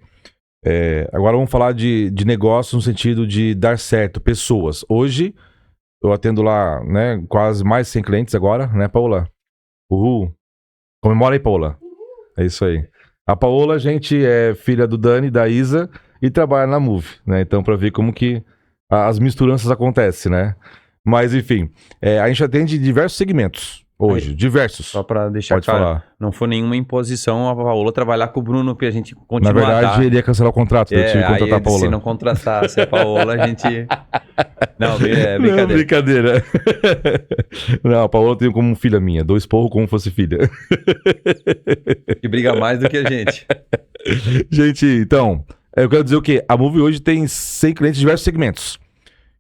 Agora vamos falar de negócio no sentido de dar certo, pessoas. Hoje, eu atendo lá, né? Quase mais 100 clientes agora, né, Paola? Uhul. Comemora aí, Paola. É isso aí. A Paola, gente, é filha do Dani, da Isa, e trabalha na Move, né? Então, pra ver como que as misturanças acontecem, né? Mas, enfim, a gente atende diversos segmentos hoje, Aí, diversos. Só para deixar Pode claro, falar. não foi nenhuma imposição a Paola trabalhar com o Bruno, porque a gente Na continua verdade, ele ia cancelar o contrato, eu tive que aí contratar a Paola. se não contratasse a Paola, a gente... Não, é Não, brincadeira. brincadeira. Não, a Paola tem como filha minha, 2 porros como fosse filha. Que briga mais do que a gente. Gente, então, eu quero dizer o quê? A Move hoje tem 100 clientes de diversos segmentos.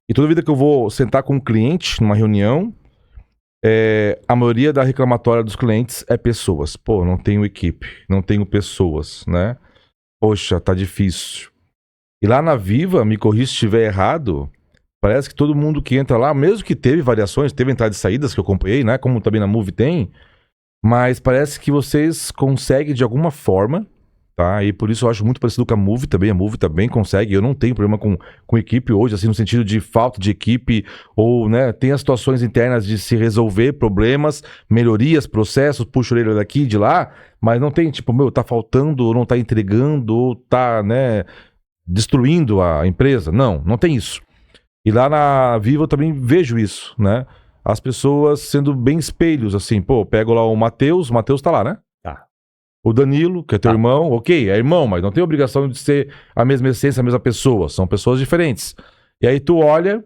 E toda vida que eu vou sentar com um cliente numa reunião, a maioria da reclamatória dos clientes é pessoas. Pô, não tenho equipe, não tenho pessoas, né? Poxa, tá difícil. E lá na Viva, me corrija se estiver errado, parece que todo mundo que entra lá, mesmo que teve variações, teve entradas e saídas que eu acompanhei, né? Como também na Move tem, mas parece que vocês conseguem de alguma forma, tá? E por isso eu acho muito parecido com a Move também consegue. Eu não tenho problema com equipe hoje, assim, no sentido de falta de equipe, ou, né, tem as situações internas de se resolver problemas, melhorias, processos, puxa a orelha daqui, de lá, mas não tem, tipo, tá faltando, ou não tá entregando, ou tá, né, destruindo a empresa. Não tem isso. E lá na Viva eu também vejo isso, né? As pessoas sendo bem espelhos, assim, pô, eu pego lá o Matheus tá lá, né? Tá. O Danilo, que é teu irmão, ok, é irmão, mas não tem obrigação de ser a mesma essência, a mesma pessoa, são pessoas diferentes. E aí tu olha,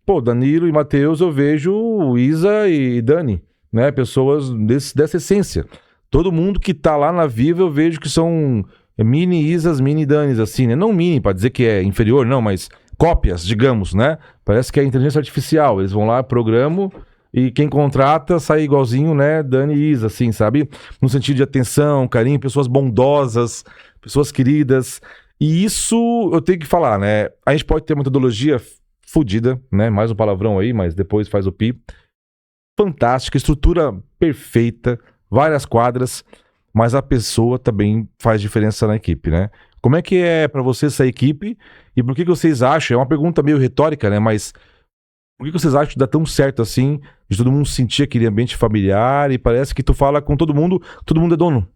pô, Danilo e Matheus, eu vejo Isa e Dani, né? Pessoas dessa essência. Todo mundo que tá lá na Viva eu vejo que são mini Isas, mini Danis, assim, né? Não mini, pra dizer que é inferior, não, mas cópias, digamos, né? Parece que é inteligência artificial. Eles vão lá, programam, e quem contrata sai igualzinho, né? Dani e Isa, assim, sabe? No sentido de atenção, carinho, pessoas bondosas, pessoas queridas. E isso eu tenho que falar, né? A gente pode ter uma metodologia fodida, né? Mais um palavrão aí, mas depois faz o pi. Fantástica, estrutura perfeita, várias quadras, mas a pessoa também faz diferença na equipe, né? Como é que é pra você essa equipe e por que vocês acham, é uma pergunta meio retórica, né? Mas por que vocês acham que dá tão certo assim, de todo mundo sentir aquele ambiente familiar e parece que tu fala com todo mundo é dono,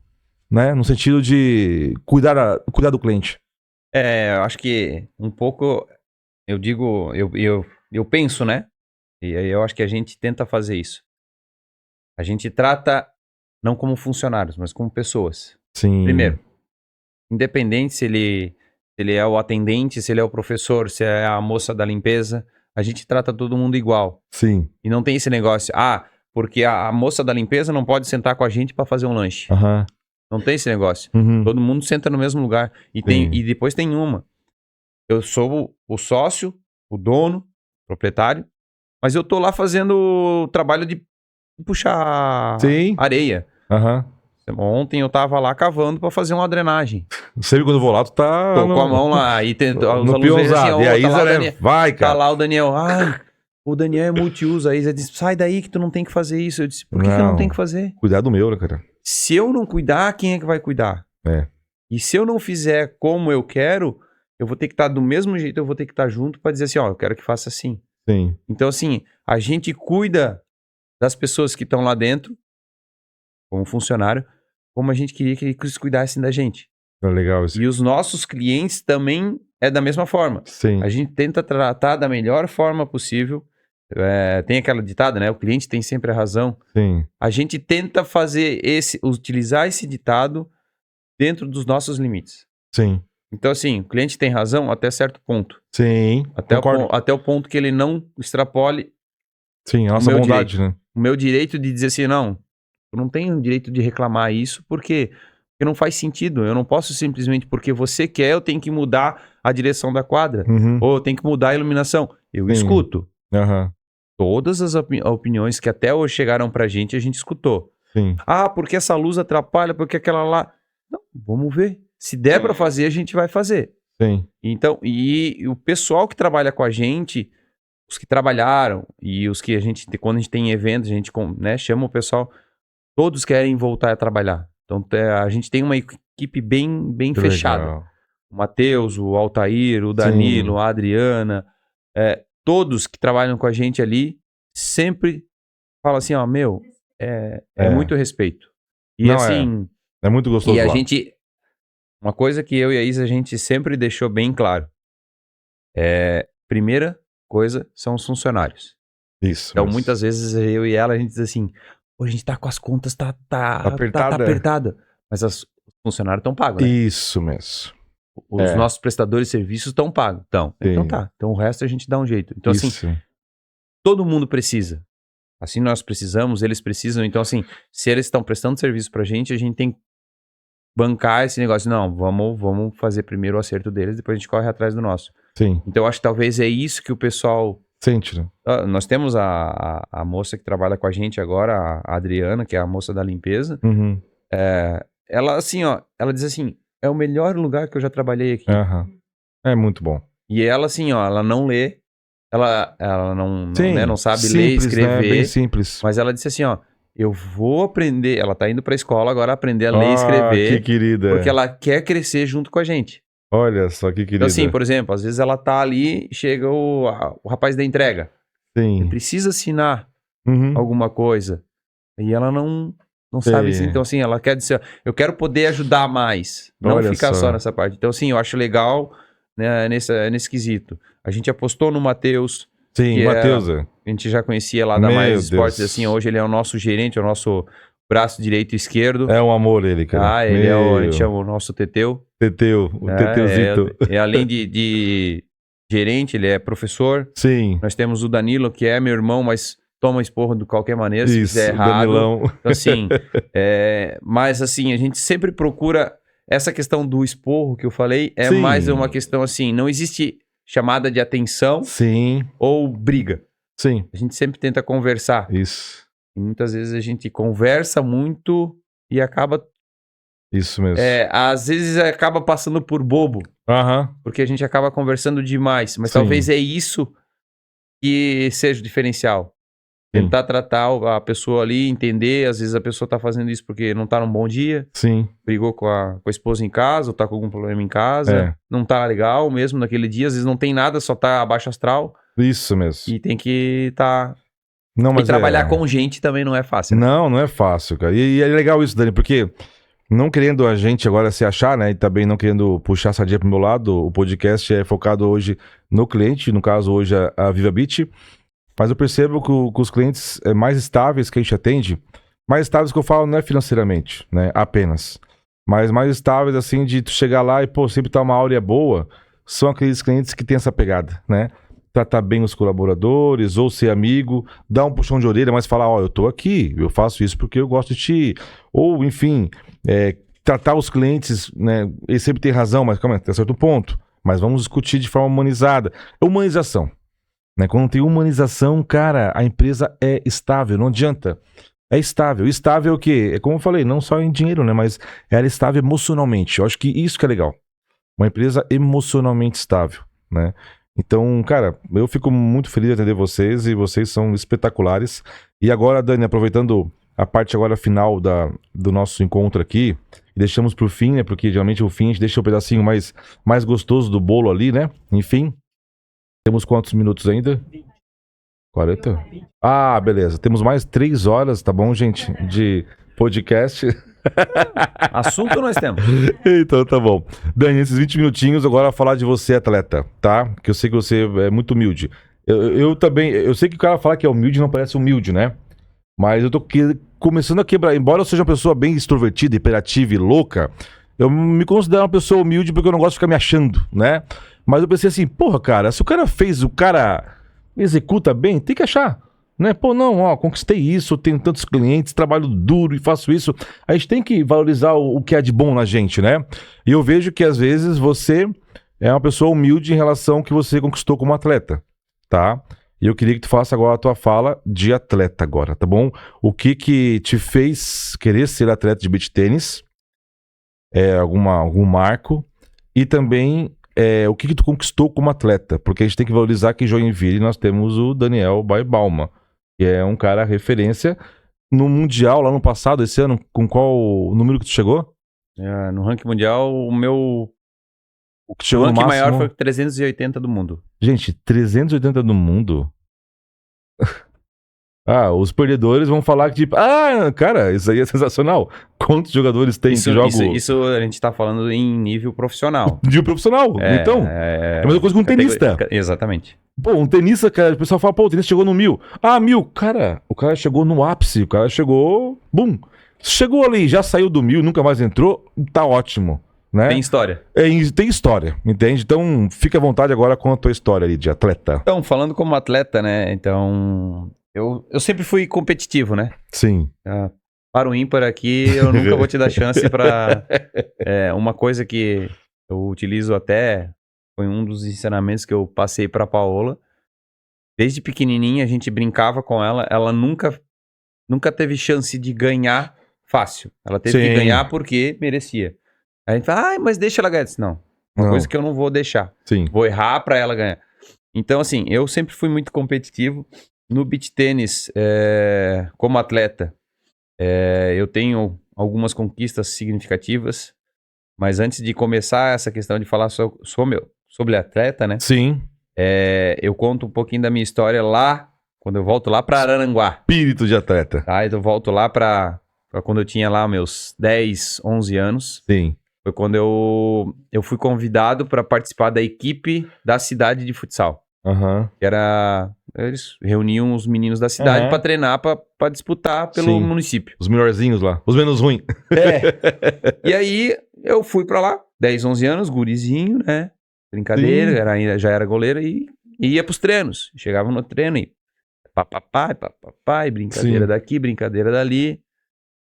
né? No sentido de cuidar do cliente. Eu acho que um pouco, eu digo, eu penso, né? E aí eu acho que a gente tenta fazer isso. A gente trata não como funcionários, mas como pessoas. Sim. Primeiro, independente se ele é o atendente, se ele é o professor, se é a moça da limpeza, a gente trata todo mundo igual. Sim. E não tem esse negócio, porque a moça da limpeza não pode sentar com a gente para fazer um lanche. Aham. Não tem esse negócio. Uhum. Todo mundo senta no mesmo lugar. E depois tem uma. Eu sou o sócio, o dono, proprietário, mas eu tô lá fazendo o trabalho de puxar areia. Aham. Ontem eu tava lá cavando pra fazer uma drenagem. Sempre quando eu vou lá, tu tá... Tô com a mão lá e no piozado. E a Isa, né? Vai, cara. Tá lá o Daniel. O Daniel é multiuso. A Isa disse, sai daí que tu não tem que fazer isso. Eu disse, por que eu não tenho que fazer? Cuidado meu, né, cara? Se eu não cuidar, quem é que vai cuidar? É. E se eu não fizer como eu quero, eu vou ter que estar do mesmo jeito, eu vou ter que estar junto para dizer assim, ó, eu quero que faça assim. Sim. Então, assim, a gente cuida das pessoas que estão lá dentro, como funcionário, como a gente queria que eles cuidassem da gente. É legal isso. E os nossos clientes também é da mesma forma. Sim. A gente tenta tratar da melhor forma possível. Tem aquela ditada, né? O cliente tem sempre a razão. Sim. A gente tenta utilizar esse ditado dentro dos nossos limites. Sim. Então, assim, o cliente tem razão até certo ponto. Sim. Até o ponto que ele não extrapole. Sim, a nossa bondade, né? O meu direito de dizer assim, não, eu não tenho o direito de reclamar isso porque não faz sentido. Eu não posso simplesmente porque você quer, eu tenho que mudar a direção da quadra. Uhum. Ou eu tenho que mudar a iluminação. Eu escuto. Uhum. Todas as opiniões que até hoje chegaram pra gente, a gente escutou. Sim. Ah, porque essa luz atrapalha, porque aquela lá... Não, vamos ver. Se der pra fazer, a gente vai fazer. Sim. Então, e o pessoal que trabalha com a gente, os que trabalharam e os que a gente, quando a gente tem eventos, a gente, né, chama o pessoal, todos querem voltar a trabalhar. Então, a gente tem uma equipe bem fechada. Legal. O Matheus, o Altair, o Danilo, Sim. a Adriana, todos que trabalham com a gente ali, sempre falam assim, ó, meu, é muito respeito. E Não, assim... É muito gostoso E a lá. gente... Uma coisa que eu e a Isa, a gente sempre deixou bem claro. Primeira coisa são os funcionários. Isso. Então, muitas vezes, eu e ela, a gente diz assim, pô, a gente tá com as contas, tá apertada. Mas os funcionários estão pagos, né? Isso mesmo. Os nossos prestadores de serviços estão pagos. Então tá. Então o resto a gente dá um jeito. Então, Isso. assim, todo mundo precisa. Assim nós precisamos, eles precisam. Então, assim, se eles estão prestando serviço pra gente, a gente tem que bancar esse negócio. Não, vamos fazer primeiro o acerto deles, depois a gente corre atrás do nosso. Sim. Então, eu acho que talvez é isso que o pessoal... Sente, né? Nós temos a moça que trabalha com a gente agora, a Adriana, que é a moça da limpeza. Uhum. Ela, assim, ó, ela diz assim, é o melhor lugar que eu já trabalhei aqui. Uhum. É muito bom. E ela, assim, ó, ela não lê, ela não sabe simples, ler e escrever. Né? Bem simples. Mas ela disse assim, ó, eu vou aprender, ela tá indo pra escola agora aprender a ler e escrever. Que querida. Porque ela quer crescer junto com a gente. Olha só que querida. Então, assim, por exemplo, às vezes ela tá ali, chega o rapaz da entrega. Sim. Ele precisa assinar alguma coisa. E ela não sabe assim. Então, assim, ela quer dizer, eu quero poder ajudar mais. Não Olha ficar só nessa parte. Então, assim, eu acho legal, né, nesse quesito. A gente apostou no Matheus. Sim, Matheus. A gente já conhecia lá da Mais Esportes. Assim, hoje ele é o nosso gerente, é o nosso braço direito e esquerdo. É um amor ele, cara. Ele a gente chama o nosso Teteu. O Teteuzito. Além de gerente, ele é professor. Sim. Nós temos o Danilo, que é meu irmão, mas toma esporro de qualquer maneira, se Isso, fizer errado. Danilão. Então, assim, mas assim, a gente sempre procura essa questão do esporro que eu falei, Sim. mais uma questão assim, não existe chamada de atenção ou briga. Sim. A gente sempre tenta conversar. Isso. E muitas vezes a gente conversa muito e acaba... Isso mesmo. Às vezes acaba passando por bobo. Porque a gente acaba conversando demais. Mas talvez é isso que seja o diferencial. Tentar tratar a pessoa ali, entender. Às vezes a pessoa tá fazendo isso porque não tá num bom dia. Sim. Brigou com a esposa em casa, ou tá com algum problema em casa. Não tá legal mesmo naquele dia. Às vezes não tem nada, só tá abaixo astral. Isso mesmo. E tem que tá... Não, mas e trabalhar com gente também não é fácil. Né? Não é fácil, cara. E é legal isso, Dani, porque... Não querendo a gente agora se achar, né? E também não querendo puxar a sardinha pro meu lado, o podcast é focado hoje no cliente, no caso hoje a VivaBit. Mas eu percebo que os clientes mais estáveis que a gente atende, mais estáveis que eu falo não é financeiramente, né? Apenas. Mas mais estáveis, assim, de tu chegar lá e, pô, sempre tá uma áurea boa, são aqueles clientes que têm essa pegada, né? Tratar bem os colaboradores, ou ser amigo, dar um puxão de orelha, mas falar, ó, eu tô aqui, eu faço isso porque eu gosto de ti. Ou, enfim, tratar os clientes, né? Ele sempre tem razão, mas calma, até certo ponto. Mas vamos discutir de forma humanizada. Humanização. Né? Quando tem humanização, cara, a empresa é estável, não adianta. É estável. Estável é o quê? É como eu falei, não só em dinheiro, né? Mas ela é estável emocionalmente. Eu acho que isso que é legal. Uma empresa emocionalmente estável, né? Então, cara, eu fico muito feliz de atender vocês e vocês são espetaculares. E agora, Dani, aproveitando a parte agora final do nosso encontro aqui, e deixamos pro fim, né? Porque geralmente o fim a gente deixa o pedacinho mais gostoso do bolo ali, né? Enfim. Temos quantos minutos ainda? 40? Ah, beleza. Temos mais 3 horas, tá bom, gente? De podcast. Assunto nós temos. Então tá bom. Dani, esses 20 minutinhos agora falar de você, atleta, tá? Que eu sei que você é muito humilde. Eu também, eu sei que o cara fala que é humilde não parece humilde, né? Mas eu tô começando a quebrar. Embora eu seja uma pessoa bem extrovertida, hiperativa e louca, eu me considero uma pessoa humilde porque eu não gosto de ficar me achando, né? Mas eu pensei assim, porra, cara, se o cara executa bem, tem que achar. Né? Pô, não, ó, conquistei isso, eu tenho tantos clientes, trabalho duro e faço isso. A gente tem que valorizar o que é de bom na gente, né? E eu vejo que às vezes você é uma pessoa humilde em relação ao que você conquistou como atleta, tá? E eu queria que tu faça agora a tua fala de atleta agora, tá bom? O que te fez querer ser atleta de beach tênis? Algum marco? E também o que tu conquistou como atleta? Porque a gente tem que valorizar que em Joinville nós temos o Daniel Baibalma, que é um cara referência no Mundial lá no passado, esse ano. Com qual número que tu chegou? No ranking mundial, o que chegou ranking no máximo... maior foi 380 do mundo. Gente, 380 do mundo? Os perdedores vão falar que tipo... cara, isso aí é sensacional. Quantos jogadores tem que jogam... Isso a gente tá falando em nível profissional. De profissional, então. É a mesma coisa com um tenista. Exatamente. Pô, um tenista, cara, o pessoal fala, pô, o tenista chegou no 1000. 1000, cara, o cara chegou no ápice, o cara chegou, bum. Chegou ali, já saiu do 1000, nunca mais entrou, tá ótimo, né? Tem história. Tem história, entende? Então, fica à vontade agora com a tua história ali de atleta. Então, falando como atleta, né, então, eu sempre fui competitivo, né? Sim. Para o ímpar aqui, eu nunca vou te dar chance para... uma coisa que eu utilizo até... Foi um dos ensinamentos que eu passei pra Paola. Desde pequenininha a gente brincava com ela. Ela nunca teve chance de ganhar fácil. Ela teve que ganhar porque merecia. A gente fala, mas deixa ela ganhar. Eu disse, não, coisa que eu não vou deixar. Sim. Vou errar pra ela ganhar. Então, assim, eu sempre fui muito competitivo. No beach tênis, como atleta, eu tenho algumas conquistas significativas. Mas antes de começar essa questão de falar sobre atleta, né? Sim. Eu conto um pouquinho da minha história lá, quando eu volto lá pra Araranguá. Espírito de atleta. Tá? Então eu volto lá pra quando eu tinha lá meus 10, 11 anos. Sim. Foi quando eu fui convidado para participar da equipe da cidade de futsal. Eles reuniam os meninos da cidade pra treinar, pra disputar pelo município. Os melhorzinhos lá, os menos ruins. E aí eu fui pra lá, 10, 11 anos, gurizinho, né? Brincadeira, já era goleiro e ia pros treinos. Chegava no treino e papai, brincadeira daqui, brincadeira dali.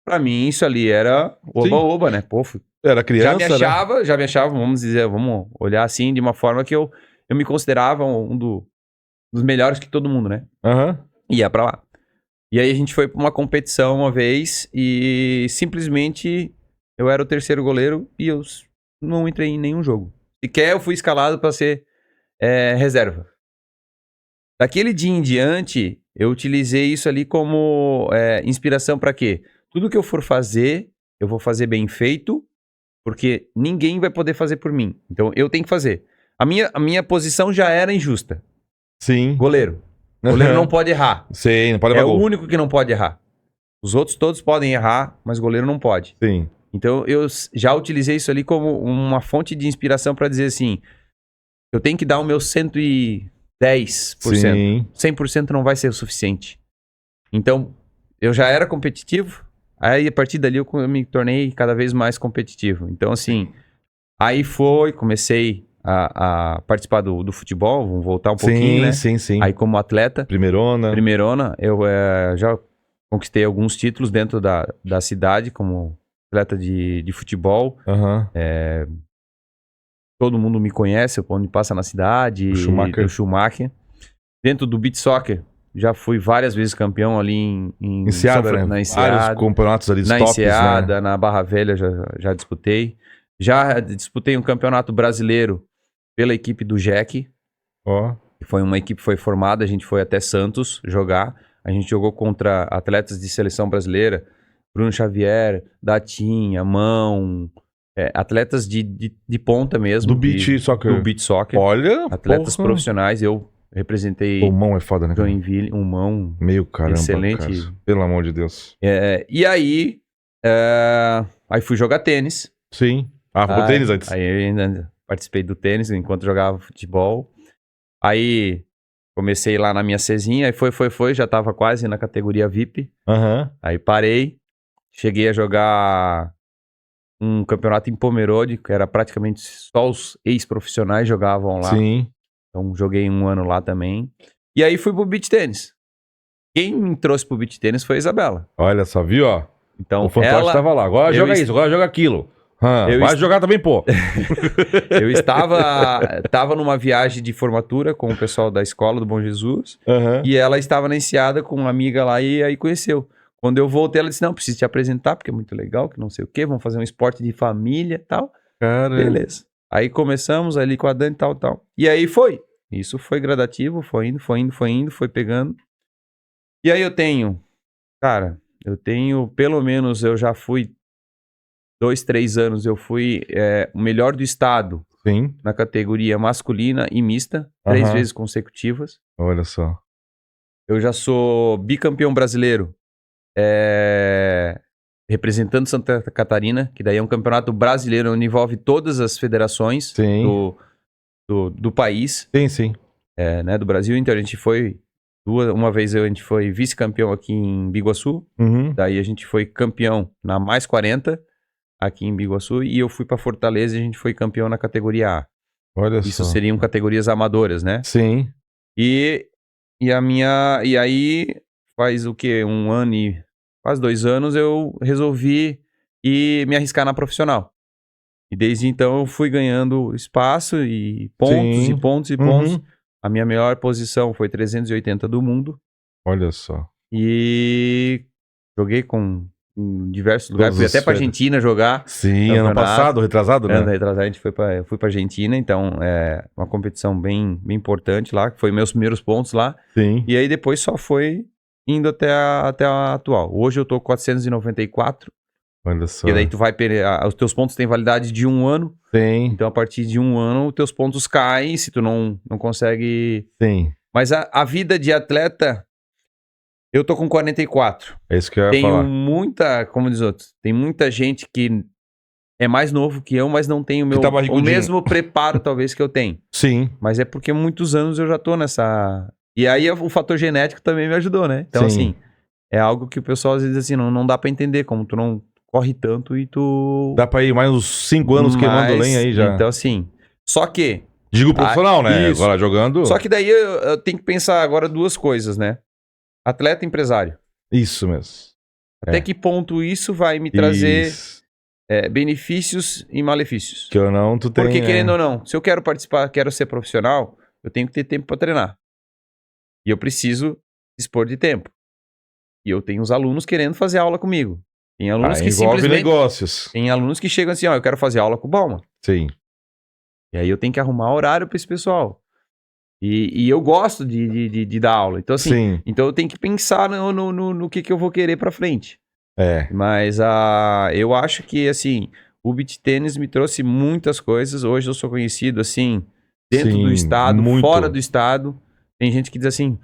Pra mim, isso ali era oba-oba, né? Pô, era criança, já me achava, vamos olhar assim, de uma forma que eu me considerava um dos melhores que todo mundo, né? Ia pra lá. E aí a gente foi pra uma competição uma vez e simplesmente eu era o terceiro goleiro e eu não entrei em nenhum jogo. Sequer eu fui escalado pra ser reserva. Daquele dia em diante, eu utilizei isso ali como inspiração pra quê? Tudo que eu for fazer, eu vou fazer bem feito, porque ninguém vai poder fazer por mim. Então eu tenho que fazer. A minha posição já era injusta. Sim. Goleiro. Goleiro não pode errar. Sim, não pode errar. É o único que não pode errar. Os outros todos podem errar, mas goleiro não pode. Sim. Então eu já utilizei isso ali como uma fonte de inspiração para dizer assim, eu tenho que dar o meu 110%. Sim. 100% não vai ser o suficiente. Então, eu já era competitivo, aí a partir dali eu me tornei cada vez mais competitivo. Então, assim, aí comecei a participar do futebol, vamos voltar um pouquinho, né? Sim. Aí como atleta. Primeirona, eu já conquistei alguns títulos dentro da cidade como atleta de futebol. Todo mundo me conhece, onde passa na cidade. O Schumacher. Dentro do beach soccer, já fui várias vezes campeão ali em Enseada, né? Na Enseada. Vários campeonatos ali na tops, Enseada, na Barra Velha já disputei. Já disputei um campeonato brasileiro pela equipe do Jack. Foi uma equipe que foi formada, a gente foi até Santos jogar. A gente jogou contra atletas de seleção brasileira. Bruno Xavier, Datinha, Mão, atletas de ponta mesmo. Do beach soccer. Do beach soccer. Olha, Atletas profissionais. Eu representei O Mão é foda, né? Joinville, um Mão Meio caramba, excelente. cara. Pelo amor de Deus. E aí fui jogar tênis. Sim. Ah, foi pro tênis antes. Aí eu ainda participei do tênis enquanto jogava futebol. Aí comecei lá na minha Czinha, aí foi, já tava quase na categoria VIP. Aham. Aí parei, cheguei a jogar um campeonato em Pomerode, que era praticamente só os ex-profissionais jogavam lá. Sim. Então joguei um ano lá também. E aí fui pro beach tênis. Quem me trouxe pro beach tênis foi a Isabela. Olha só, viu, ó? Então O fantoche tava lá. Agora joga isso, agora joga aquilo. Vai jogar também, pô. Eu estava numa viagem de formatura com o pessoal da escola do Bom Jesus. Aham. E ela estava na Enseada com uma amiga lá e aí conheceu. Quando eu voltei, ela disse, não, preciso te apresentar porque é muito legal, que não sei o quê, vamos fazer um esporte de família e tal. Cara. Beleza. Aí começamos ali com a Dani e tal. E aí foi. Isso foi gradativo, foi indo, foi pegando. E aí eu tenho pelo menos, eu já fui 2, 3 anos, eu fui o melhor do estado. Sim. Na categoria masculina e mista, 3 vezes consecutivas. Olha só. Eu já sou bicampeão brasileiro, representando Santa Catarina, que daí é um campeonato brasileiro onde envolve todas as federações do país. Sim. Né, do Brasil. Então a gente foi, uma vez a gente foi vice-campeão aqui em Biguaçu, daí a gente foi campeão na mais 40 aqui em Biguaçu, e eu fui para Fortaleza e a gente foi campeão na categoria A. Olha Isso só. seriam categorias amadoras, né? Sim. E aí faz o quê? Quase 2 anos eu resolvi me arriscar na profissional. E desde então eu fui ganhando espaço e pontos Sim. e pontos e pontos. A minha melhor posição foi 380 do mundo. Olha só. E joguei em diversos lugares. Fui até pra Argentina jogar. Sim, ano passado, retrasado, né? Ano retrasado, eu fui pra Argentina, então é uma competição bem importante lá, que foi meus primeiros pontos lá. Sim. E aí depois só foi indo até a atual. Hoje eu tô com 494. Olha só. E daí tu vai os teus pontos têm validade de 1 ano. Sim. Então a partir de 1 ano, os teus pontos caem se tu não consegue... Sim. Mas a vida de atleta... Eu tô com 44. É isso que eu ia falar. Como diz outros, tem muita gente que é mais novo que eu, mas não tem o mesmo preparo, talvez, que eu tenho. Sim. Mas é porque muitos anos eu já tô nessa... E aí o fator genético também me ajudou, né? Então, assim, é algo que o pessoal às vezes assim, não dá pra entender, como tu não corre tanto e tu... Dá pra ir mais uns 5 anos queimando lenha aí já. Então, assim, só que... Digo profissional, né? Isso. Agora jogando... Só que daí eu tenho que pensar agora 2 coisas, né? Atleta e empresário. Isso mesmo. Até que ponto isso vai me trazer benefícios e malefícios? Que ou não, tu tem... Porque querendo ou não, se eu quero participar, quero ser profissional, eu tenho que ter tempo para treinar. E eu preciso dispor de tempo. E eu tenho os alunos querendo fazer aula comigo. Tem alunos que simplesmente... negócios. Tem alunos que chegam assim, eu quero fazer aula com o Bauman. Sim. E aí eu tenho que arrumar horário para esse pessoal. E eu gosto de dar aula. Então, assim, então eu tenho que pensar no que eu vou querer pra frente. Mas eu acho que, assim, o beach tênis me trouxe muitas coisas. Hoje eu sou conhecido, assim, dentro do estado, fora do estado. Tem gente que diz assim,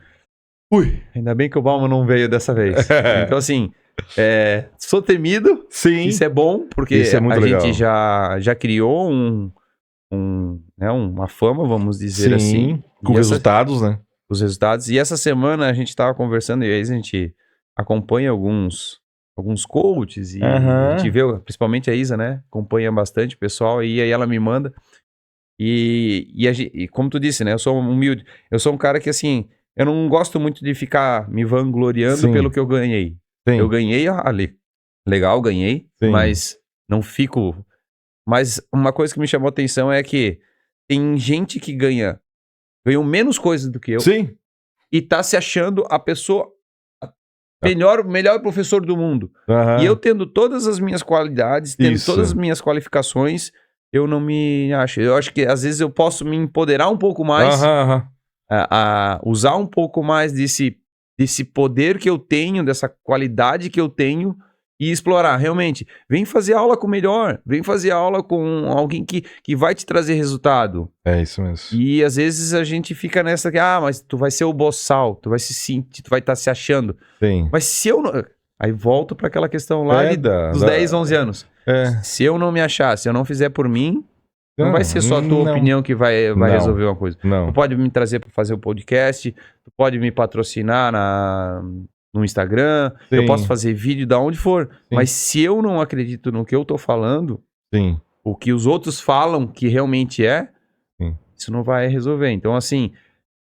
ainda bem que o Bauman não veio dessa vez. Então, assim, sou temido. Sim. Isso é bom, porque a gente já criou uma fama, vamos dizer assim. Com resultados, né? Os resultados. E essa semana a gente estava conversando e aí a gente acompanha alguns coaches e a gente vê, principalmente a Isa, né? Acompanha bastante o pessoal e aí ela me manda. E como tu disse, né? Eu sou humilde. Eu sou um cara que, assim, eu não gosto muito de ficar me vangloriando pelo que eu ganhei. Sim. Eu ganhei ali. Legal, ganhei. Sim. Mas não fico... Mas uma coisa que me chamou a atenção é que tem gente que ganhou menos coisas do que eu. Sim. E tá se achando a pessoa melhor professor do mundo. E eu tendo todas as minhas qualidades, tendo todas as minhas qualificações, eu não me acho. Eu acho que às vezes eu posso me empoderar um pouco mais, usar um pouco mais desse poder que eu tenho, dessa qualidade que eu tenho, e explorar, realmente. Vem fazer aula com o melhor, vem fazer aula com alguém que vai te trazer resultado. É isso mesmo. E às vezes a gente fica nessa que, mas tu vai ser o boçal, tu vai se sentir, tu vai estar se achando. Sim. Mas se eu não... Aí volto para aquela questão lá dos 10, 11 anos. Se eu não me achar, se eu não fizer por mim, não vai ser só a tua opinião que vai resolver uma coisa. Não. Tu pode me trazer para fazer o podcast, tu pode me patrocinar no Instagram, Sim. eu posso fazer vídeo da onde for. Sim. Mas se eu não acredito no que eu tô falando, Sim. o que os outros falam que realmente Sim. isso não vai resolver. Então, assim,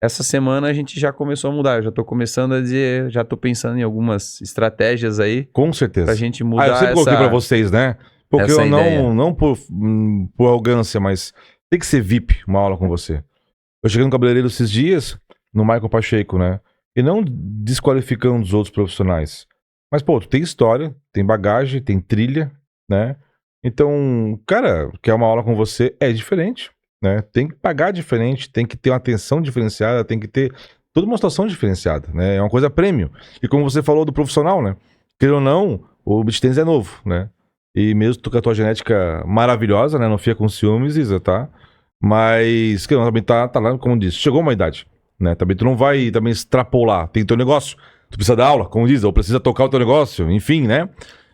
essa semana a gente já começou a mudar. Eu já tô começando a dizer, já tô pensando em algumas estratégias aí. Com certeza. Pra gente mudar eu sempre coloquei pra vocês, né? Porque eu não por arrogância, mas tem que ser VIP uma aula com você. Eu cheguei no cabeleireiro esses dias, no Michael Pacheco, né? E não desqualificando os outros profissionais. Mas, pô, tu tem história, tem bagagem, tem trilha, né? Então, cara, quer uma aula com você é diferente, né? Tem que pagar diferente, tem que ter uma atenção diferenciada, tem que ter toda uma situação diferenciada, né? É uma coisa prêmio. E como você falou do profissional, né? Querendo ou não, o beach tennis é novo, né? E mesmo tu com a tua genética maravilhosa, né? Não fica com ciúmes, Isa, tá? Mas, que não, também tá lá, como disse, chegou uma idade, né? Também tu não vai também extrapolar, tem teu negócio. Tu precisa dar aula, como diz, ou precisa tocar o teu negócio, enfim, né?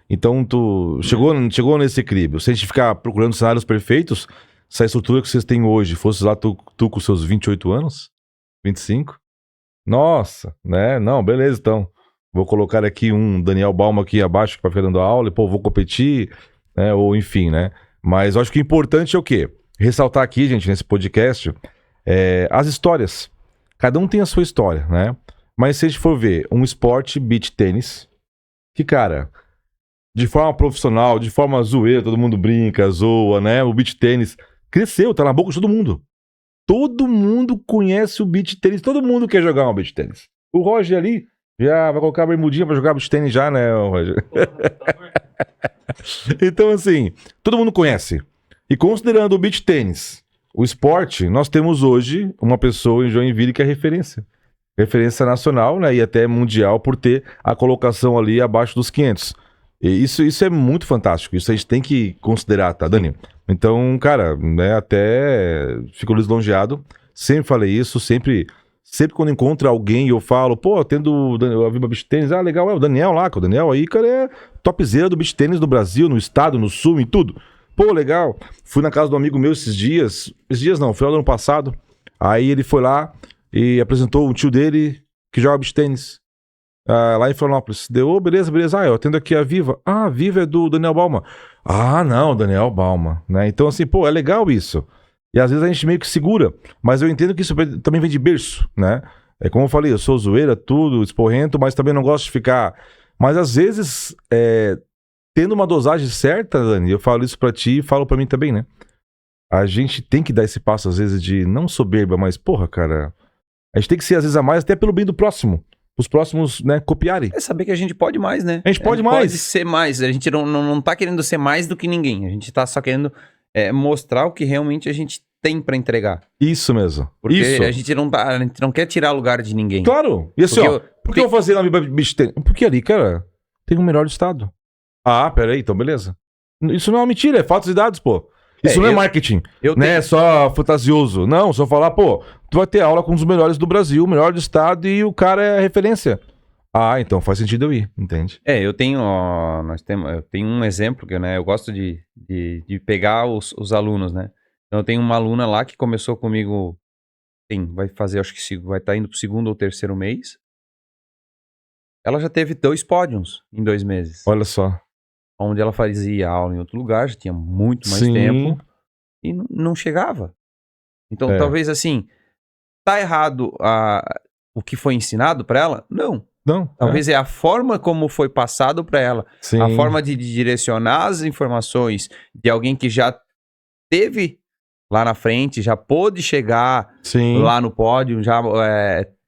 Então tu chegou nesse equilíbrio. Se a gente ficar procurando cenários perfeitos, se a estrutura que vocês têm hoje fosse lá tu com seus 28 anos, 25, nossa, né? Não, beleza, então. Vou colocar aqui um Daniel Balma aqui abaixo para ficar dando aula, e pô, vou competir, né? Ou enfim, né? Mas eu acho que o importante é o quê? Ressaltar aqui, gente, nesse podcast, as histórias. Cada um tem a sua história, né? Mas se a gente for ver um esporte, beach tênis, que, cara, de forma profissional, de forma zoeira, todo mundo brinca, zoa, né? O beach tênis cresceu, tá na boca de todo mundo. Todo mundo conhece o beach tênis, todo mundo quer jogar um beach tênis. O Roger ali já vai colocar a bermudinha pra jogar beach tênis já, né, Roger? Então, assim, todo mundo conhece. E considerando o beach tênis, o esporte, nós temos hoje uma pessoa em Joinville que é referência. Referência nacional, né, e até mundial por ter a colocação ali abaixo dos 500. E isso é muito fantástico, isso a gente tem que considerar, tá, Dani? Então, cara, né, até fico lisonjeado, sempre falei isso, sempre quando encontro alguém eu falo, pô, tendo a Viva Beach Tênis, legal, o Daniel lá, que o Daniel aí, cara, é topzera do beach tênis no Brasil, no estado, no sul, em tudo. Pô, legal. Fui na casa do amigo meu esses dias não, final do ano passado, aí ele foi lá e apresentou um tio dele que joga beach tênis. Lá em Florianópolis. Deu, beleza. Eu atendo aqui a Viva. A Viva é do Daniel Balma. Não, Daniel Balma, né? Então, assim, pô, é legal isso. E às vezes a gente meio que segura. Mas eu entendo que isso também vem de berço, né? É como eu falei, eu sou zoeira, tudo, esporrento, mas também não gosto de ficar... Mas às vezes, tendo uma dosagem certa, Dani, eu falo isso pra ti e falo pra mim também, né? A gente tem que dar esse passo, às vezes, de não soberba, mas, porra, cara... A gente tem que ser, às vezes, a mais, até pelo bem do próximo. Os próximos, né, copiarem. É saber que a gente pode mais, né? A gente pode mais. Pode ser mais. A gente não tá querendo ser mais do que ninguém. A gente tá só querendo mostrar o que realmente a gente tem pra entregar. Isso mesmo. Porque isso. a gente não quer tirar lugar de ninguém. Claro. E assim, por que eu vou fazer na Viva Beach Tênis? Porque ali, cara, tem o melhor do estado. Peraí, então beleza. Isso não é uma mentira, é fatos e dados, pô. Isso não é marketing, né? É só fantasioso. Não, só falar, pô, tu vai ter aula com um dos melhores do Brasil, o melhor do estado e o cara é referência. Então faz sentido eu ir, entende? Eu tenho um exemplo que, né, eu gosto de pegar os alunos, né? Então eu tenho uma aluna lá que começou comigo, vai fazer, acho que vai estar indo pro 2º ou 3º mês. Ela já teve 2 pódios em 2 meses. Olha só. Onde ela fazia aula em outro lugar, já tinha muito mais tempo e não chegava. Então, talvez assim, tá errado o que foi ensinado para ela? Não. Talvez é a forma como foi passado para ela. Sim. A forma de direcionar as informações de alguém que já teve lá na frente, já pôde chegar lá no pódio, já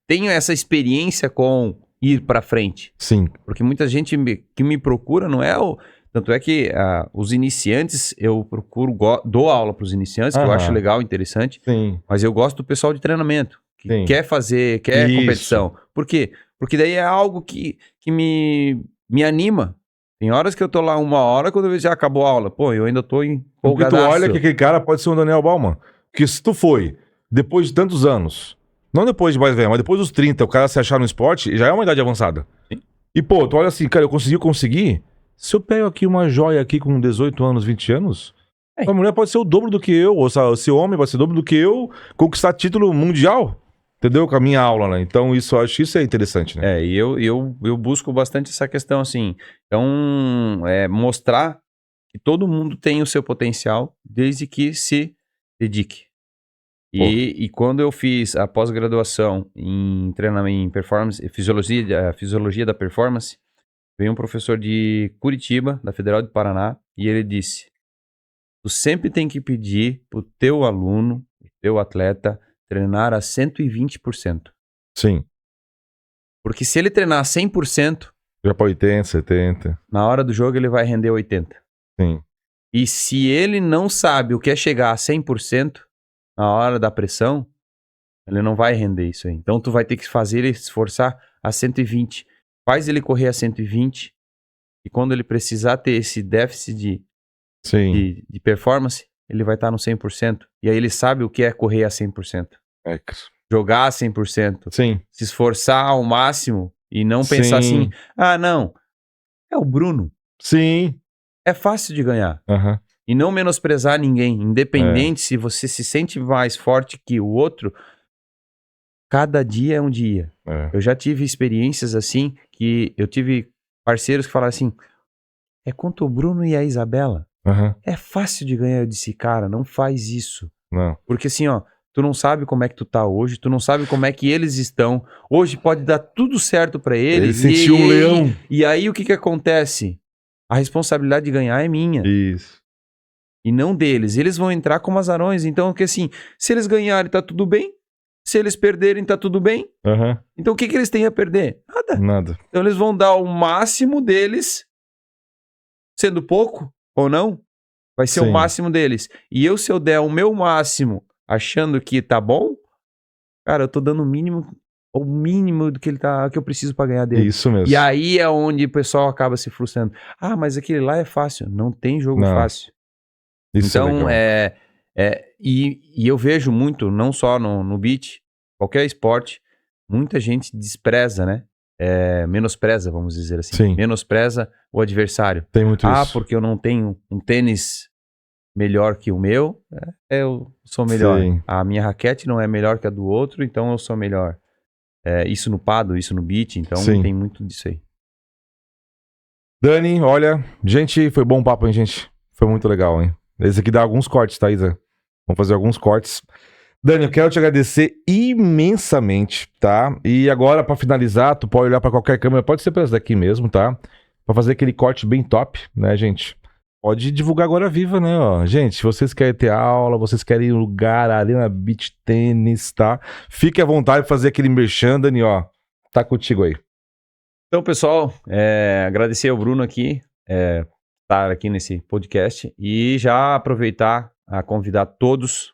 tem essa experiência com ir para frente. Sim. Porque muita gente que me procura não é o... Tanto é que os iniciantes, eu dou aula para os iniciantes, que eu acho legal, interessante. Sim. Mas eu gosto do pessoal de treinamento, que quer fazer, quer competição. Por quê? Porque daí é algo que me anima, Tem horas que eu tô lá 1 hora, quando eu vejo já acabou a aula. Pô, eu ainda tô Porque empolgadaço. tu olha que aquele cara pode ser um Daniel Bauman. Porque se tu foi, depois de tantos anos, não depois de mais velho, mas depois dos 30, o cara se achar no esporte, já é uma idade avançada. Sim. E, pô, tu olha assim, cara, eu consegui. Se eu pego aqui uma joia aqui com 18 anos, 20 anos, a mulher pode ser o dobro do que eu, ou se o homem pode ser o dobro do que eu, conquistar título mundial. Entendeu? Com a minha aula, né? Então, eu acho que isso é interessante, né? E eu busco bastante essa questão, assim. Então, mostrar que todo mundo tem o seu potencial, desde que se dedique. E quando eu fiz a pós-graduação em treinamento em performance, fisiologia da performance, veio um professor de Curitiba, da Federal do Paraná, e ele disse: tu sempre tem que pedir pro teu aluno, o teu atleta, treinar a 120%. Sim. Porque se ele treinar 100%, Já para 80, 70. na hora do jogo ele vai render 80%. Sim. E se ele não sabe o que é chegar a 100%, na hora da pressão, ele não vai render isso aí. Então tu vai ter que fazer ele se esforçar a 120. Faz ele correr a 120. E quando ele precisar ter esse déficit de performance, ele vai estar no 100%. E aí ele sabe o que é correr a 100%. Jogar a 100%. Sim. Se esforçar ao máximo e não pensar assim, não, é o Bruno. Sim. É fácil de ganhar. Uhum. E não menosprezar ninguém. Independente se você se sente mais forte que o outro, cada dia é um dia. Eu já tive experiências assim, que eu tive parceiros que falaram assim, é contra o Bruno e a Isabela. Uhum. É fácil de ganhar. Eu disse, cara, não faz isso. Não. Porque assim, tu não sabe como é que tu tá hoje, tu não sabe como é que eles estão. Hoje pode dar tudo certo pra eles. Ele sentiu um leão. E aí o que acontece? A responsabilidade de ganhar é minha. Isso. E não deles. Eles vão entrar como azarões. Então, que assim, se eles ganharem, tá tudo bem. Se eles perderem, tá tudo bem. Uhum. Então, o que eles têm a perder? Nada. Então, eles vão dar o máximo deles, sendo pouco ou não, vai ser o máximo deles. E se eu der o meu máximo, achando que tá bom, cara, eu tô dando o mínimo do que que eu preciso pra ganhar dele. Isso mesmo. E aí é onde o pessoal acaba se frustrando. Mas aquele lá é fácil. Não tem jogo fácil. Isso então, é e eu vejo muito, não só no beach, qualquer esporte, muita gente despreza, né? Menospreza, vamos dizer assim. Sim. Menospreza o adversário. Tem muito isso. Porque eu não tenho um tênis melhor que o meu, eu sou melhor. Sim. A minha raquete não é melhor que a do outro, então eu sou melhor. Isso no paddle, isso no beach, então tem muito disso aí. Dani, olha, gente, foi bom papo, hein, gente? Foi muito legal, hein? Esse aqui dá alguns cortes, tá, Isa? Vamos fazer alguns cortes. Dani, eu quero te agradecer imensamente, tá? E agora, pra finalizar, tu pode olhar pra qualquer câmera, pode ser pra essa daqui mesmo, tá? Pra fazer aquele corte bem top, né, gente? Pode divulgar agora viva, né, ó. Gente, se vocês querem ter aula, vocês querem ir em lugar, Arena Beach Tênis, tá? Fique à vontade de fazer aquele merchan, Dani, ó. Tá contigo aí. Então, pessoal, agradecer ao Bruno aqui, estar aqui nesse podcast e já aproveitar a convidar todos,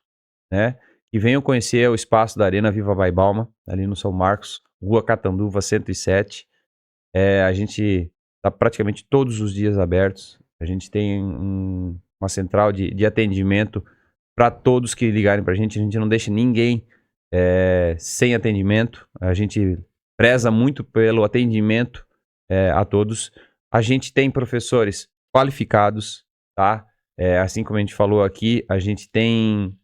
né, que venham conhecer o espaço da Arena Viva by Bauman, ali no São Marcos, Rua Catanduva 107. A gente está praticamente todos os dias abertos. A gente tem uma central de atendimento para todos que ligarem para a gente não deixa ninguém sem atendimento. A gente preza muito pelo atendimento a todos. A gente tem professores qualificados, tá? Assim como a gente falou aqui, a gente tem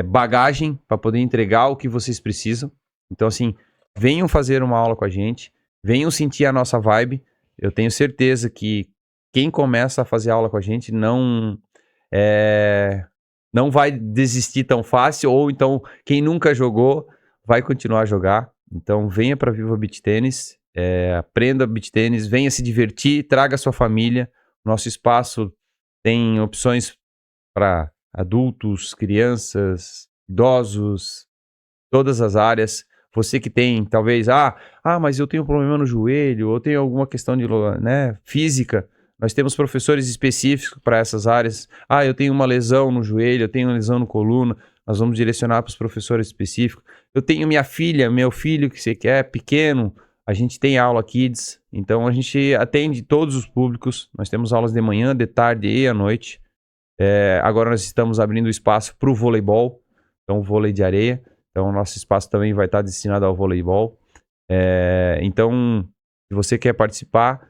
bagagem para poder entregar o que vocês precisam. Então, assim, venham fazer uma aula com a gente, venham sentir a nossa vibe. Eu tenho certeza que quem começa a fazer aula com a gente não vai desistir tão fácil, ou então quem nunca jogou vai continuar a jogar. Então venha para Viva Beach Tênis, aprenda Beach Tênis, venha se divertir, traga a sua família. Nosso espaço tem opções para adultos, crianças, idosos, todas as áreas. Você que tem, talvez, mas eu tenho um problema no joelho, ou tenho alguma questão de, física. Nós temos professores específicos para essas áreas. Eu tenho uma lesão no joelho, eu tenho uma lesão no coluna. Nós vamos direcionar para os professores específicos. Eu tenho minha filha, meu filho que você quer, pequeno, A gente tem aula Kids, então a gente atende todos os públicos. Nós temos aulas de manhã, de tarde e à noite. Agora nós estamos abrindo espaço para o voleibol, então vôlei de areia. Então o nosso espaço também vai estar destinado ao voleibol. Então, se você quer participar,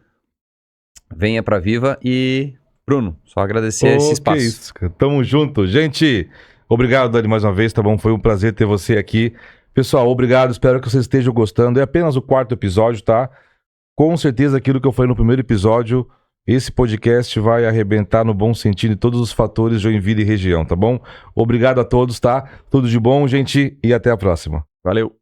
venha para Viva e, Bruno, só agradecer esse espaço. Que isso, cara. Tamo junto. Gente, obrigado, Dani, mais uma vez, tá bom? Foi um prazer ter você aqui. Pessoal, obrigado, espero que vocês estejam gostando. É apenas o 4º episódio, tá? Com certeza aquilo que eu falei no primeiro episódio, esse podcast vai arrebentar no bom sentido em todos os fatores Joinville e região, tá bom? Obrigado a todos, tá? Tudo de bom, gente, e até a próxima. Valeu!